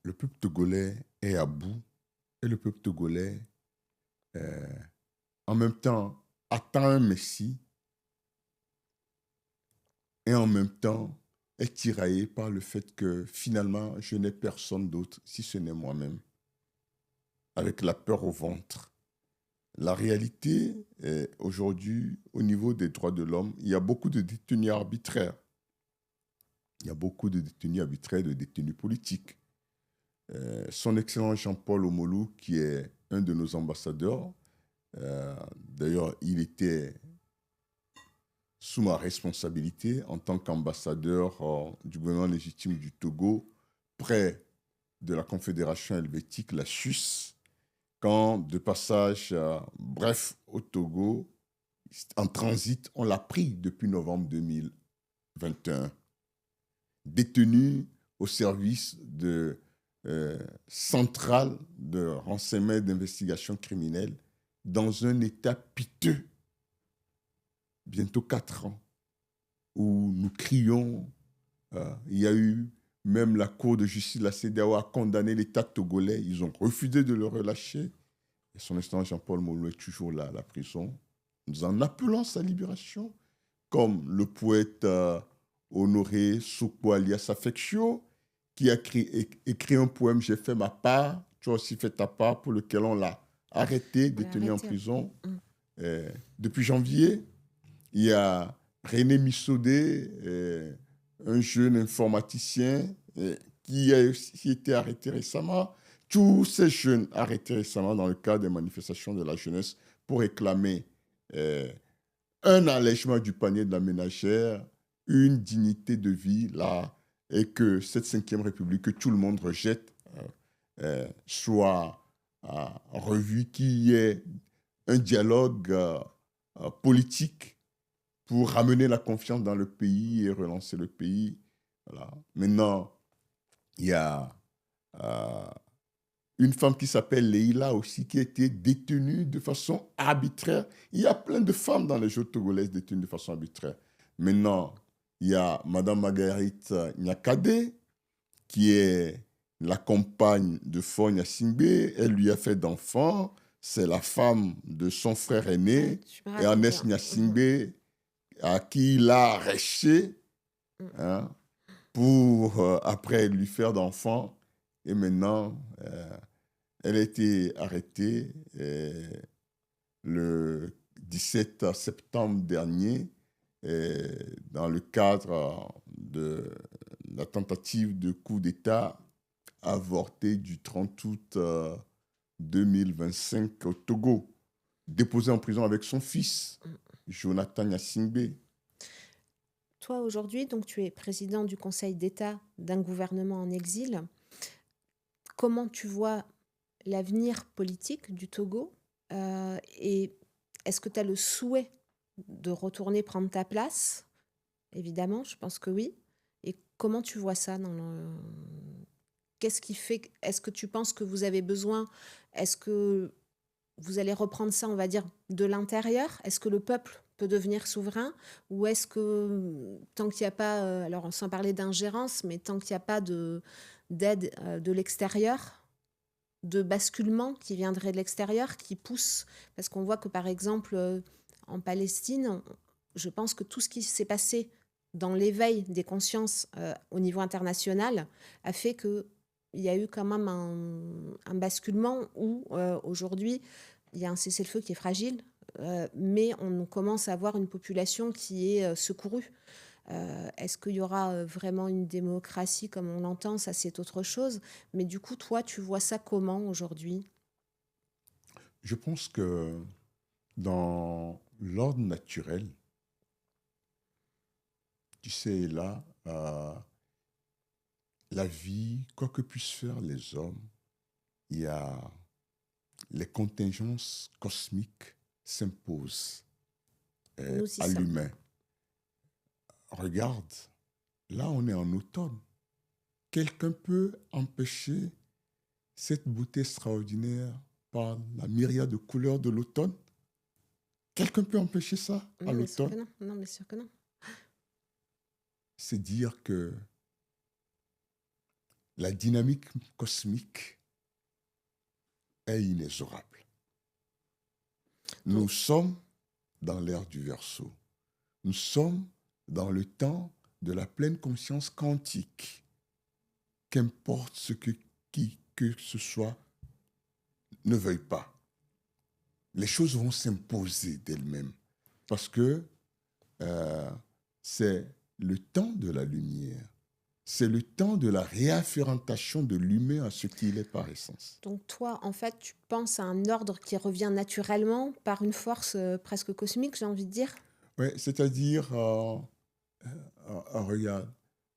Le peuple togolais est à bout et le peuple togolais, euh, en même temps, attend un messie et en même temps est tiraillé par le fait que finalement, je n'ai personne d'autre si ce n'est moi-même, avec la peur au ventre. La réalité est aujourd'hui, au niveau des droits de l'homme, il y a beaucoup de détenus arbitraires. Il y a beaucoup de détenus arbitraires, de détenus politiques. Son Excellence Jean-Paul Omolou, qui est un de nos ambassadeurs, d'ailleurs, il était sous ma responsabilité en tant qu'ambassadeur du gouvernement légitime du Togo, près de la Confédération helvétique, la Suisse, quand, de passage bref au Togo, en transit, on l'a pris depuis novembre 2021, détenu au service de centrale de renseignement et d'investigation criminelle dans un état piteux, bientôt 4 ans, où nous crions. Il y a eu même la Cour de justice de la CEDEAO a condamné l'État togolais. Ils ont refusé de le relâcher. Et son Excellence Jean-Paul Mollo est toujours là à la prison. Nous en appelons à sa libération, comme le poète Honoré Soukou alias Affectio, qui a écrit un poème J'ai fait ma part, tu as aussi fait ta part, pour lequel on l'a arrêté, On l'a détenu en arrêté. prison. Mm. Depuis janvier, il y a René Missodé, un jeune informaticien qui a aussi été arrêté récemment. Tous ces jeunes arrêtés récemment dans le cadre des manifestations de la jeunesse pour réclamer un allègement du panier de la ménagère, une dignité de vie, là, et que cette 5e République que tout le monde rejette soit revue, qu'il y ait un dialogue politique pour ramener la confiance dans le pays et relancer le pays. Voilà. Maintenant, il y a une femme qui s'appelle Leïla aussi, qui a été détenue de façon arbitraire. Il y a plein de femmes dans les jeux togolaises détenues de façon arbitraire. Maintenant, il y a Madame Marguerite Nyakade, qui est la compagne de Faure Gnassingbé. Elle lui a fait d'enfants. C'est la femme de son frère Ouais, aîné, tu m'as raconté. Ernest Hein. Mhm. Gnassingbé, à qui il a arraché Mm. hein, pour après lui faire d'enfants. Et maintenant, elle a été arrêtée le 17 septembre dernier dans le cadre de la tentative de coup d'État avortée du 30 août 2025 au Togo, déposée en prison avec son fils, Jonathan Gnassingbé. Toi, aujourd'hui, donc tu es président du Conseil d'État d'un gouvernement en exil. comment tu vois l'avenir politique du Togo? Et est-ce que tu as le souhait de retourner prendre ta place? Évidemment, je pense que oui. Et comment tu vois ça dans le... Qu'est-ce qui fait... Est-ce que tu penses que vous avez besoin... Est-ce que vous allez reprendre ça, on va dire, de l'intérieur? Est-ce que le peuple peut devenir souverain? Ou est-ce que tant qu'il n'y a pas, alors sans parler d'ingérence, mais tant qu'il n'y a pas d'aide de l'extérieur, de basculement qui viendrait de l'extérieur, qui pousse, parce qu'on voit que par exemple en Palestine, je pense que tout ce qui s'est passé dans l'éveil des consciences au niveau international a fait que il y a eu quand même un basculement où aujourd'hui il y a un cessez-le-feu qui est fragile, mais on commence à avoir une population qui est secourue. Est-ce qu'il y aura vraiment une démocratie comme on l'entend? Ça, c'est autre chose. Mais du coup, toi, tu vois ça comment aujourd'hui? Je pense que dans l'ordre naturel, tu sais, là, la vie, quoi que puissent faire les hommes, il y a les contingences cosmiques s'imposent Nous y à sommes. l'humain. Regarde, là on est en automne. Quelqu'un peut empêcher cette beauté extraordinaire par la myriade de couleurs de l'automne? Quelqu'un peut empêcher ça à Non, bien sûr que l'automne? non. Non, bien sûr que non. C'est dire que la dynamique cosmique est inexorable. Donc, Nous sommes dans l'ère du Verseau. Nous sommes dans le temps de la pleine conscience quantique. Qu'importe ce que qui que ce soit ne veuille pas, les choses vont s'imposer d'elles-mêmes parce que euh, c'est le temps de la lumière. C'est le temps de la réaffirmation de l'humain à ce qu'il est par essence. donc toi, en fait, tu penses à un ordre qui revient naturellement par une force presque cosmique, j'ai envie de dire? Ouais, c'est-à-dire, regarde,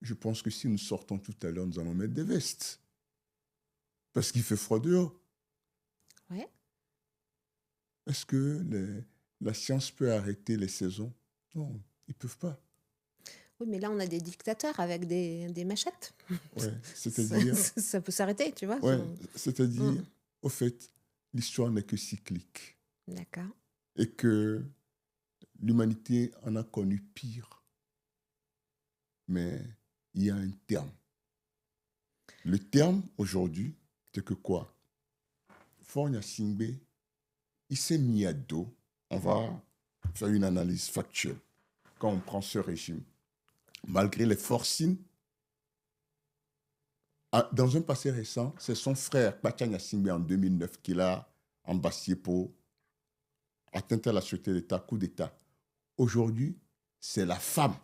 je pense que si nous sortons tout à l'heure, nous allons mettre des vestes parce qu'il fait froid dehors. Ouais. Est-ce que la science peut arrêter les saisons? Non, ils ne peuvent pas. Oui, mais là, on a des dictateurs avec des machettes. Ouais, Ça, c'est-à-dire, ça peut s'arrêter, tu vois. ouais, Mm. c'est-à-dire, au fait, l'histoire n'est que cyclique D'accord. et que l'humanité en a connu pire. Mais il y a un terme. Le terme aujourd'hui, c'est que quoi? Fornia Singbe, il s'est mis à dos. On va faire une analyse factuelle quand on prend ce régime. Malgré les forcines, dans un passé récent, c'est son frère, Pachanga Singbe, en 2009, qui l'a embassé pour atteinte à la sûreté de l'État, coup d'État. Aujourd'hui, c'est la femme.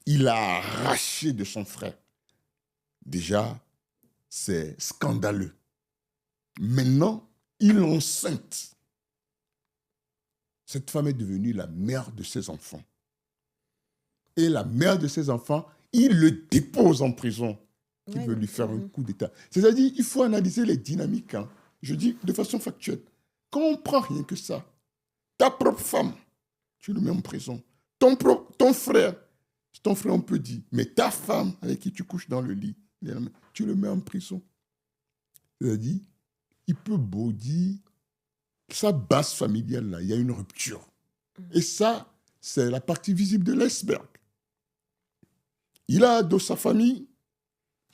Il a arraché de son frère. Déjà, c'est scandaleux. Maintenant, il enceinte. Cette femme est devenue la mère de ses enfants. Et la mère de ses enfants, il le dépose en prison. Il Ouais, veut non. lui faire un coup d'État. C'est-à-dire, il faut analyser les dynamiques. Hein. Je dis de façon factuelle. Quand on prend rien que ça, ta propre femme, tu le mets en prison. Ton frère, on peut dire, mais ta femme avec qui tu couches dans le lit, tu le mets en prison. C'est-à-dire, il peut beau dire, sa base familiale, là, il y a une rupture. Et ça, c'est la partie visible de l'iceberg. Il a à dos sa famille,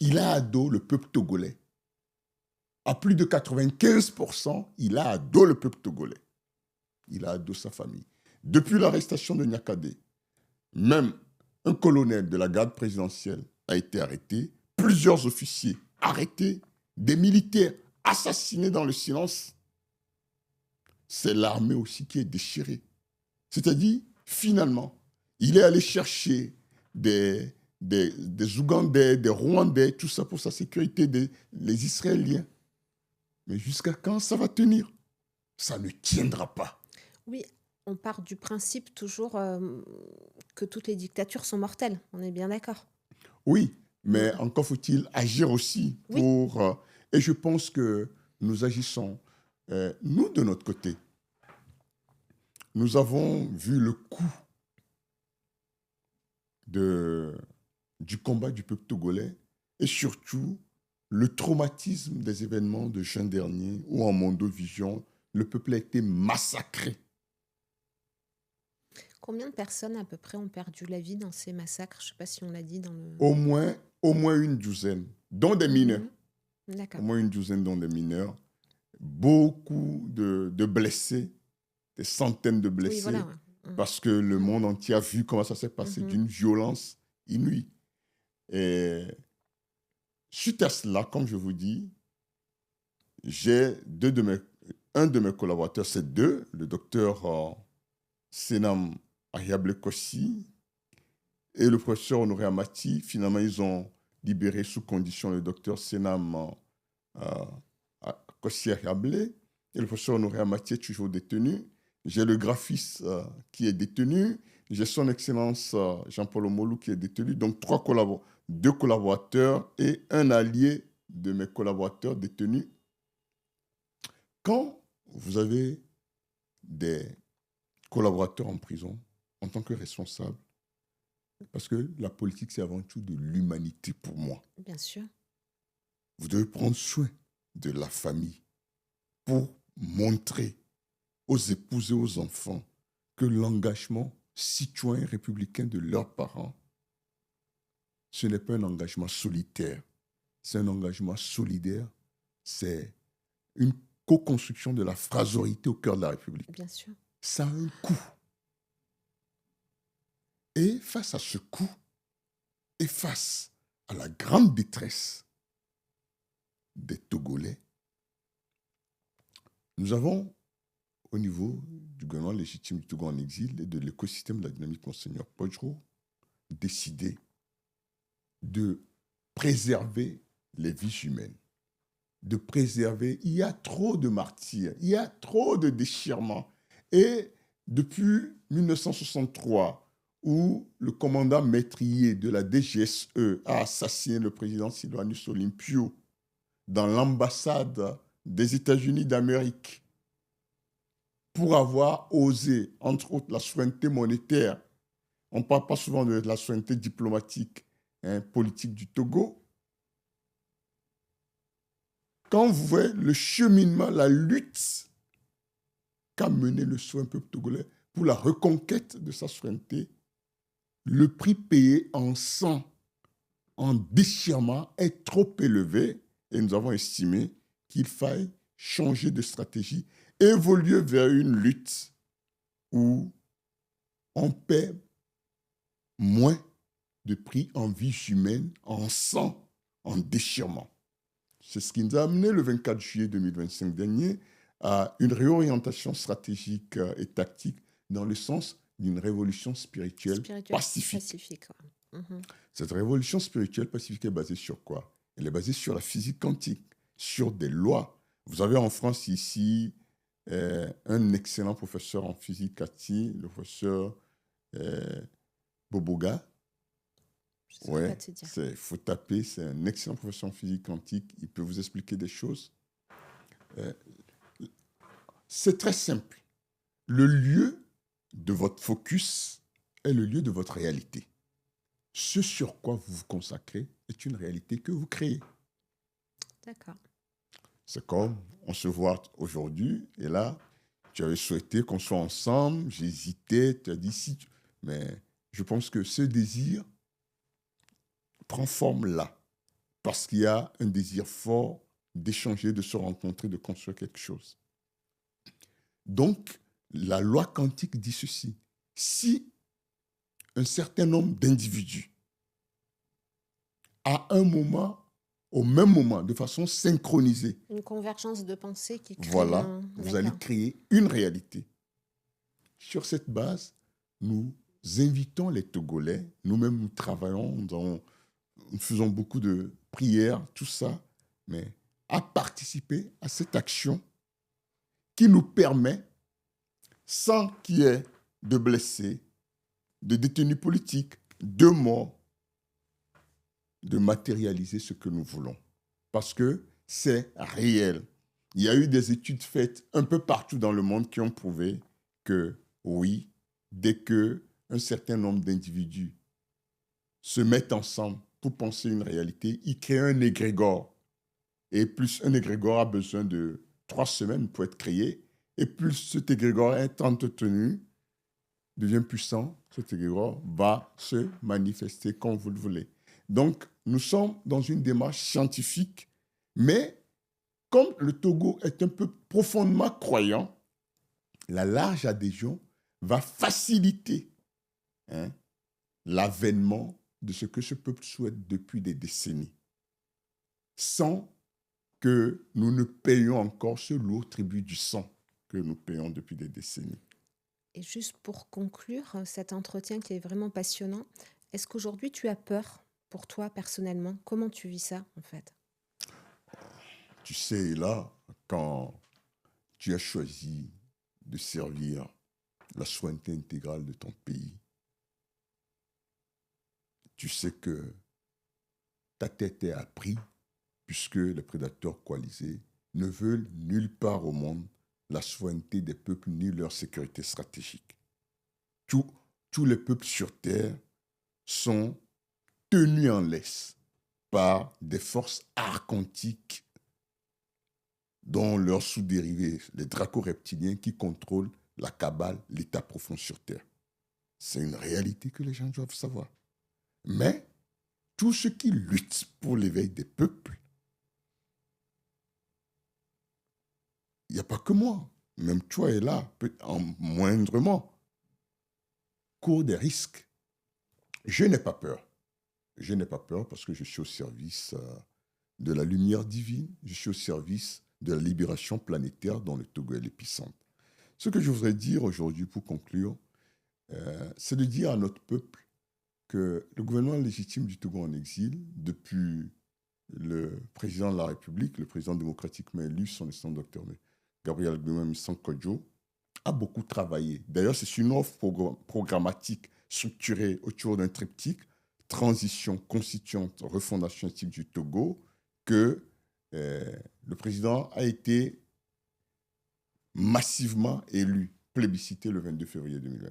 il a à dos le peuple togolais. À plus de 95%, il a à dos le peuple togolais. Il a à dos sa famille. Depuis l'arrestation de Nyakadé, même un colonel de la garde présidentielle a été arrêté, plusieurs officiers arrêtés, des militaires assassinés dans le silence. C'est l'armée aussi qui est déchirée. C'est-à-dire, finalement, il est allé chercher des Ougandais, des Rwandais, tout ça pour sa sécurité, les Israéliens. Mais jusqu'à quand ça va tenir? Ça ne tiendra pas. Oui, on part du principe toujours que toutes les dictatures sont mortelles. On est bien d'accord. Oui, mais Mm. encore faut-il agir aussi Oui. pour Et je pense que nous agissons. Nous, de notre côté, nous avons vu le coût du combat du peuple togolais et surtout le traumatisme des événements de juin dernier où en Mondovision, le peuple a été massacré. Combien de personnes à peu près ont perdu la vie dans ces massacres? Je ne sais pas si on l'a dit dans le... Au moins une douzaine, dont des mineurs. Au D'accord. moins une douzaine, dont des mineurs. Beaucoup de blessés, des centaines de Oui, blessés, voilà. Ouais. parce que le monde entier a vu comment ça s'est passé, d'une violence inouïe. Et suite à cela, comme je vous dis, j'ai un de mes collaborateurs, c'est le docteur Senam Ariable Kossi et le professeur Honoré Amati. Finalement, ils ont libéré sous condition le docteur Senam Kossi Ariable et le professeur Honoré Amati est toujours détenu. J'ai le graphiste qui est détenu. J'ai son Excellence Jean-Paul Omolou qui est détenu. Donc, 2 collaborateurs et un allié de mes collaborateurs détenus. Quand vous avez des collaborateurs en prison, en tant que responsable, parce que la politique, c'est avant tout de l'humanité pour moi. Bien sûr. Vous devez prendre soin de la famille pour montrer aux épouses et aux enfants que l'engagement citoyen et républicain de leurs parents, ce n'est pas un engagement solitaire, c'est un engagement solidaire, c'est une co-construction de la fraternité au cœur de la République. Bien sûr. Ça a un coût. Et face à ce coût, et face à la grande détresse des Togolais, nous avons, au niveau du gouvernement légitime du Togo en exil et de l'écosystème de la dynamique Monseigneur Pojro, décidé de préserver les vies humaines, de préserver. Il y a trop de martyrs, il y a trop de déchirements. Et depuis 1963, où le commandant meurtrier de la DGSE a assassiné le président Sylvanus Olympio dans l'ambassade des États-Unis d'Amérique pour avoir osé, entre autres, la souveraineté monétaire. On ne parle pas souvent de la souveraineté diplomatique, politique du Togo. Quand vous voyez le cheminement, la lutte qu'a mené le souverain peuple togolais pour la reconquête de sa souveraineté, le prix payé en sang, en déchirement, est trop élevé et nous avons estimé qu'il faille changer de stratégie, évoluer vers une lutte où on paie moins de prix en vie humaine, en sang, en déchirement. C'est ce qui nous a amené le 24 juillet 2025 dernier à une réorientation stratégique et tactique dans le sens d'une révolution spirituelle pacifique. Ouais. Cette révolution spirituelle pacifique est basée sur quoi? Elle est basée sur la physique quantique, sur des lois. Vous avez en France ici un excellent professeur en physique quantique, le professeur Boboga. Ouais, il faut taper, c'est un excellent professeur en physique quantique, il peut vous expliquer des choses. C'est très simple. Le lieu de votre focus est le lieu de votre réalité. Ce sur quoi vous vous consacrez est une réalité que vous créez. D'accord. C'est comme on se voit aujourd'hui, et là, tu avais souhaité qu'on soit ensemble, j'hésitais, tu as dit si, mais je pense que ce désir prend forme là, parce qu'il y a un désir fort d'échanger, de se rencontrer, de construire quelque chose. Donc, la loi quantique dit ceci. Si un certain nombre d'individus, à un moment, au même moment, de façon synchronisée, une convergence de pensée qui crée... Voilà, vous allez créer une réalité. Sur cette base, nous invitons les Togolais, nous-mêmes nous travaillons, nous faisons beaucoup de prières, tout ça, mais à participer à cette action qui nous permet, sans qu'il y ait de blessés, de détenus politiques, de morts, de matérialiser ce que nous voulons. Parce qu'il c'est réel. Il y a eu des études faites un peu partout dans le monde qui ont prouvé que oui, dès que un certain nombre d'individus se mettent ensemble pour penser une réalité, ils créent un égrégore. Et plus un égrégore a besoin de 3 semaines pour être créé, et plus cet égrégore est entretenu, devient puissant, cet égrégore va se manifester comme vous le voulez. Donc, nous sommes dans une démarche scientifique, mais comme le Togo est un peu profondément croyant, la large adhésion va faciliter, hein, l'avènement de ce que ce peuple souhaite depuis des décennies, sans que nous ne payions encore ce lourd tribut du sang que nous payons depuis des décennies. Et juste pour conclure cet entretien qui est vraiment passionnant, est-ce qu'aujourd'hui tu as peur pour toi personnellement? Comment tu vis ça en fait? Tu sais, là, quand tu as choisi de servir la souveraineté intégrale de ton pays, tu sais que ta tête est à prix puisque les prédateurs coalisés ne veulent nulle part au monde la souveraineté des peuples ni leur sécurité stratégique. Tous les peuples sur Terre sont tenus en laisse par des forces archontiques dont leurs sous-dérivés, les draco-reptiliens qui contrôlent la cabale, l'état profond sur Terre. C'est une réalité que les gens doivent savoir. Mais tous ceux qui luttent pour l'éveil des peuples, il n'y a pas que moi, même toi est là, en moindrement, court des risques. Je n'ai pas peur. Je n'ai pas peur parce que je suis au service de la lumière divine, je suis au service de la libération planétaire dont le Togo est l'épicentre. Ce que je voudrais dire aujourd'hui pour conclure, c'est de dire à notre peuple que le gouvernement légitime du Togo en exil, depuis le président de la République, le président démocratiquement élu, son excellent docteur Gabriel Sankodjo, a beaucoup travaillé. D'ailleurs, c'est une offre programmatique structurée autour d'un triptyque, transition constituante, refondation éthique du Togo, que le président a été massivement élu, plébiscité le 22 février 2020.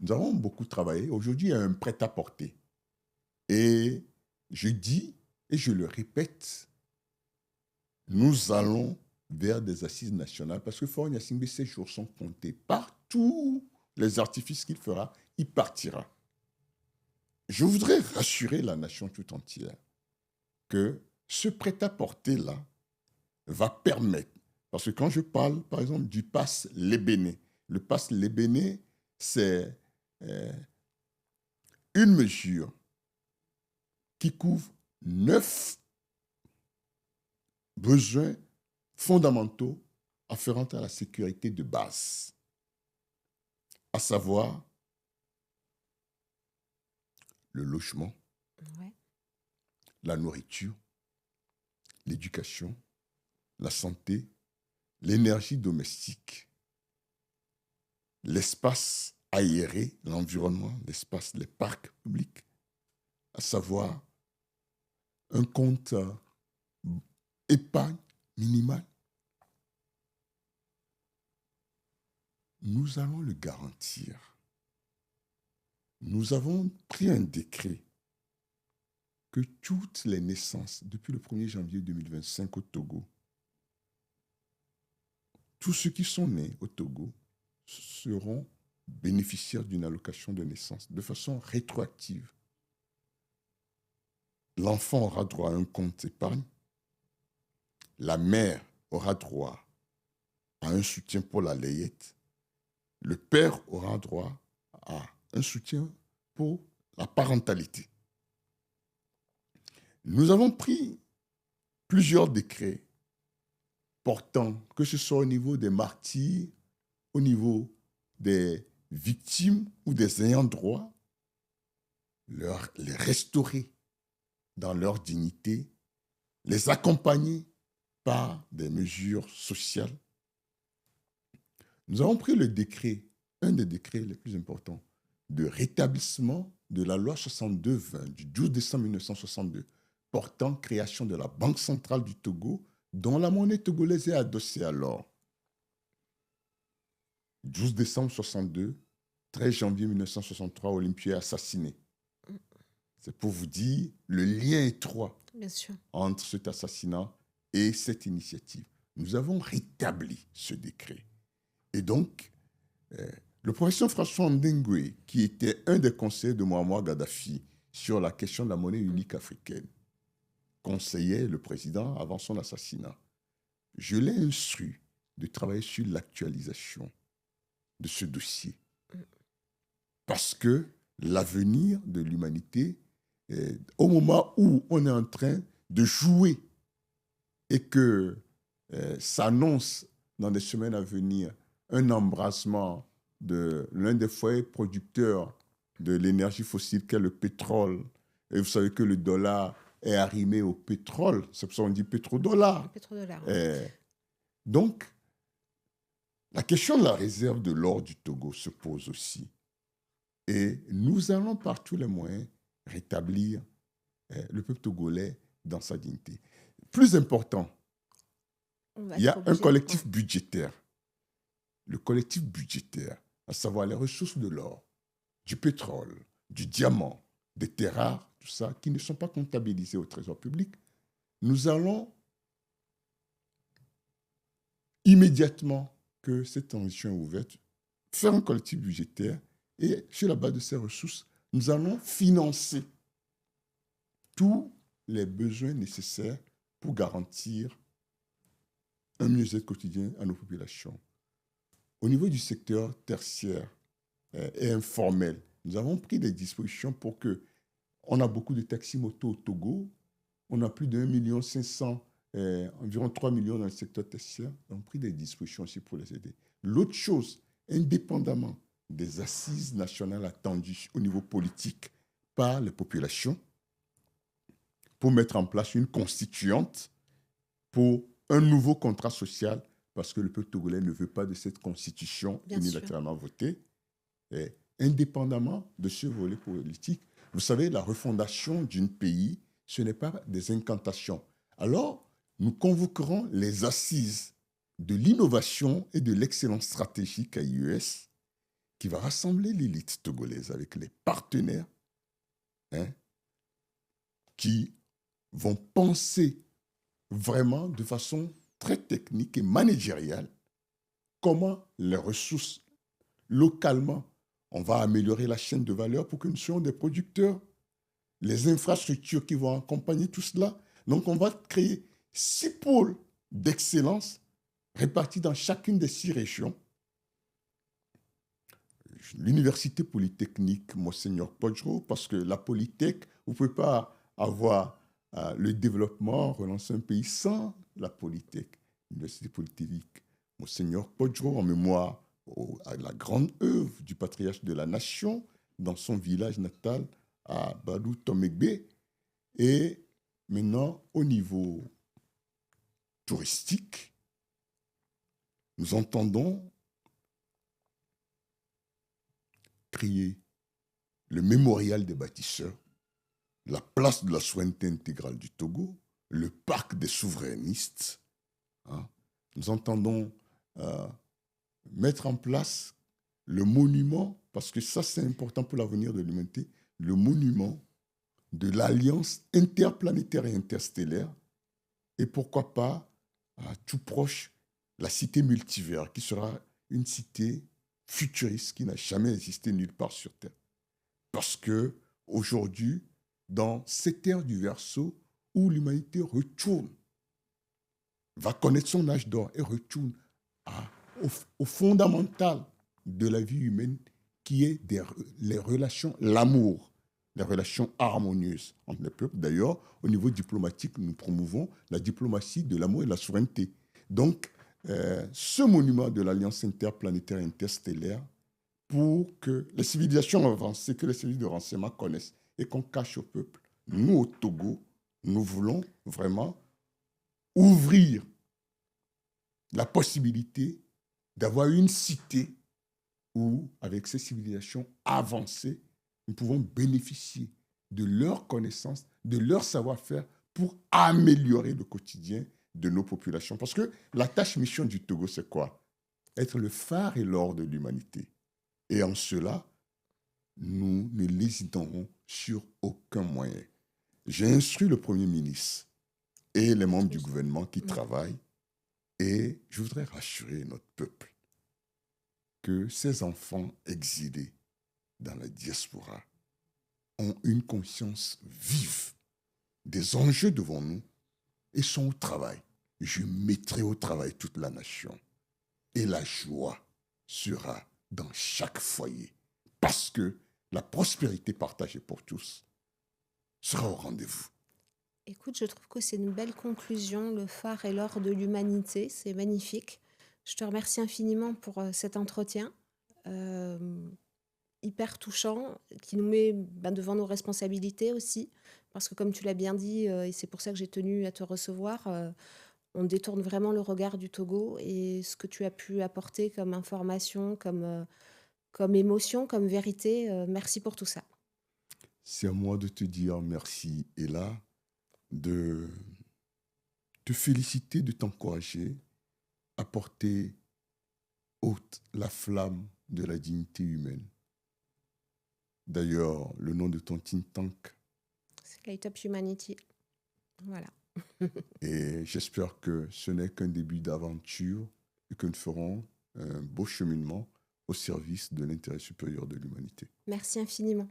Nous avons beaucoup travaillé. Aujourd'hui, il y a un prêt-à-porter. Et je dis, et je le répète, nous allons vers des assises nationales parce que Faure Gnassingbé, ses jours sont comptés. Par tous les artifices qu'il fera, il partira. Je voudrais rassurer la nation tout entière que ce prêt-à-porter-là va permettre, parce que quand je parle, par exemple, du pass Lébéné, le pass Lébéné, c'est une mesure qui couvre 9 besoins fondamentaux afférents à la sécurité de base, à savoir le logement, Ouais. la nourriture, l'éducation, la santé, l'énergie domestique, l'espace aéré, l'environnement, l'espace, les parcs publics, à savoir un compte épargne minimal. Nous allons le garantir. Nous avons pris un décret que toutes les naissances depuis le 1er janvier 2025 au Togo, tous ceux qui sont nés au Togo seront bénéficiaires d'une allocation de naissance de façon rétroactive. L'enfant aura droit à un compte épargne. La mère aura droit à un soutien pour la layette. Le père aura droit à un soutien pour la parentalité. Nous avons pris plusieurs décrets portant, que ce soit au niveau des martyrs, au niveau des victimes ou des ayants droit, les restaurer dans leur dignité, les accompagner par des mesures sociales. Nous avons pris le décret, un des décrets les plus importants, de rétablissement de la loi 62-20 du 12 décembre 1962 portant création de la Banque centrale du Togo, dont la monnaie togolaise est adossée à l'or. 12 décembre 62, 13 janvier 1963, Olympie est assassiné. C'est pour vous dire le lien étroit Bien sûr. entre cet assassinat et cette initiative. Nous avons rétabli ce décret. Et donc, le professeur François Ndengwe, qui était un des conseillers de Muammar Kadhafi sur la question de la monnaie unique africaine, conseillait le président avant son assassinat. Je l'ai instruit de travailler sur l'actualisation de ce dossier. Parce que l'avenir de l'humanité, au moment où on est en train de jouer et que s'annonce dans les semaines à venir un embrasement de l'un des foyers producteurs de l'énergie fossile qu'est le pétrole. Et vous savez que le dollar est arrimé au pétrole. C'est pour ça qu'on dit pétrodollar. Le pétrodollar. Donc, la question de la réserve de l'or du Togo se pose aussi. Et nous allons par tous les moyens rétablir le peuple togolais dans sa dignité. Plus important, il y a un collectif budgétaire. Le collectif budgétaire, à savoir les ressources de l'or, du pétrole, du diamant, des terres rares, tout ça, qui ne sont pas comptabilisés au Trésor public. Nous allons immédiatement que cette transition est ouverte, faire un collectif budgétaire et sur la base de ces ressources, nous allons financer tous les besoins nécessaires pour garantir un mieux-être quotidien à nos populations. Au niveau du secteur tertiaire et informel, nous avons pris des dispositions pour que on a beaucoup de taxis-motos au Togo, on a plus de 1,5 million, environ 3 millions dans le secteur tertiaire, on a pris des dispositions aussi pour les aider. L'autre chose, indépendamment des assises nationales attendues au niveau politique par les populations, pour mettre en place une constituante pour un nouveau contrat social, parce que le peuple togolais ne veut pas de cette constitution unilatéralement votée, et indépendamment de ce volet politique. Vous savez, la refondation d'un pays, ce n'est pas des incantations. Alors, nous convoquerons les assises de l'innovation et de l'excellence stratégique à IES, qui va rassembler l'élite togolaise avec les partenaires qui vont penser vraiment de façon très technique et managériale comment les ressources localement, on va améliorer la chaîne de valeur pour que nous soyons des producteurs, les infrastructures qui vont accompagner tout cela. Donc, on va créer 6 pôles d'excellence répartis dans chacune des 6 régions. L'université polytechnique Monseigneur Podjro, parce que la Polytech, vous ne pouvez pas avoir le développement, relancer un pays sans la Polytech. L'université polytechnique Monseigneur Podjro, en mémoire à la grande œuvre du patriarche de la nation dans son village natal à Badou Tomegbe. Et maintenant, au niveau touristique, nous entendons créer le mémorial des bâtisseurs, la place de la souveraineté intégrale du Togo, le parc des souverainistes. Nous entendons mettre en place le monument, parce que ça c'est important pour l'avenir de l'humanité, le monument de l'alliance interplanétaire et interstellaire, et pourquoi pas, tout proche, la cité multivers, qui sera une cité futuriste qui n'a jamais existé nulle part sur Terre. Parce que aujourd'hui, dans cette ère du Verseau, où l'humanité retourne, va connaître son âge d'or et retourne au fondamental de la vie humaine, qui est les relations, l'amour, les relations harmonieuses entre les peuples. D'ailleurs, au niveau diplomatique, nous promouvons la diplomatie de l'amour et de la souveraineté. Donc, ce monument de l'Alliance interplanétaire et interstellaire, pour que les civilisations avancées, que les services de renseignement connaissent et qu'on cache au peuple, nous, au Togo, nous voulons vraiment ouvrir la possibilité d'avoir une cité où, avec ces civilisations avancées, nous pouvons bénéficier de leurs connaissances, de leur savoir-faire pour améliorer le quotidien de nos populations. Parce que la tâche mission du Togo, c'est quoi? Être le phare et l'or de l'humanité. Et en cela, nous ne l'hésiterons sur aucun moyen. J'ai instruit le Premier ministre et les membres du gouvernement qui travaillent, et je voudrais rassurer notre peuple que ces enfants exilés dans la diaspora ont une conscience vive des enjeux devant nous et sont au travail. Je mettrai au travail toute la nation. Et la joie sera dans chaque foyer. Parce que la prospérité partagée pour tous sera au rendez-vous. Écoute, je trouve que c'est une belle conclusion, le phare et l'or de l'humanité, c'est magnifique. Je te remercie infiniment pour cet entretien, euh, hyper touchant, qui nous met devant nos responsabilités aussi, parce que comme tu l'as bien dit, et c'est pour ça que j'ai tenu à te recevoir, on détourne vraiment le regard du Togo et ce que tu as pu apporter comme information, comme émotion, comme vérité, merci pour tout ça. C'est à moi de te dire merci, Ella, de te féliciter, de t'encourager à porter haute la flamme de la dignité humaine. D'ailleurs, le nom de ton think tank. C'est Light Up Humanity. Voilà. Et j'espère que ce n'est qu'un début d'aventure et que nous ferons un beau cheminement au service de l'intérêt supérieur de l'humanité. Merci infiniment.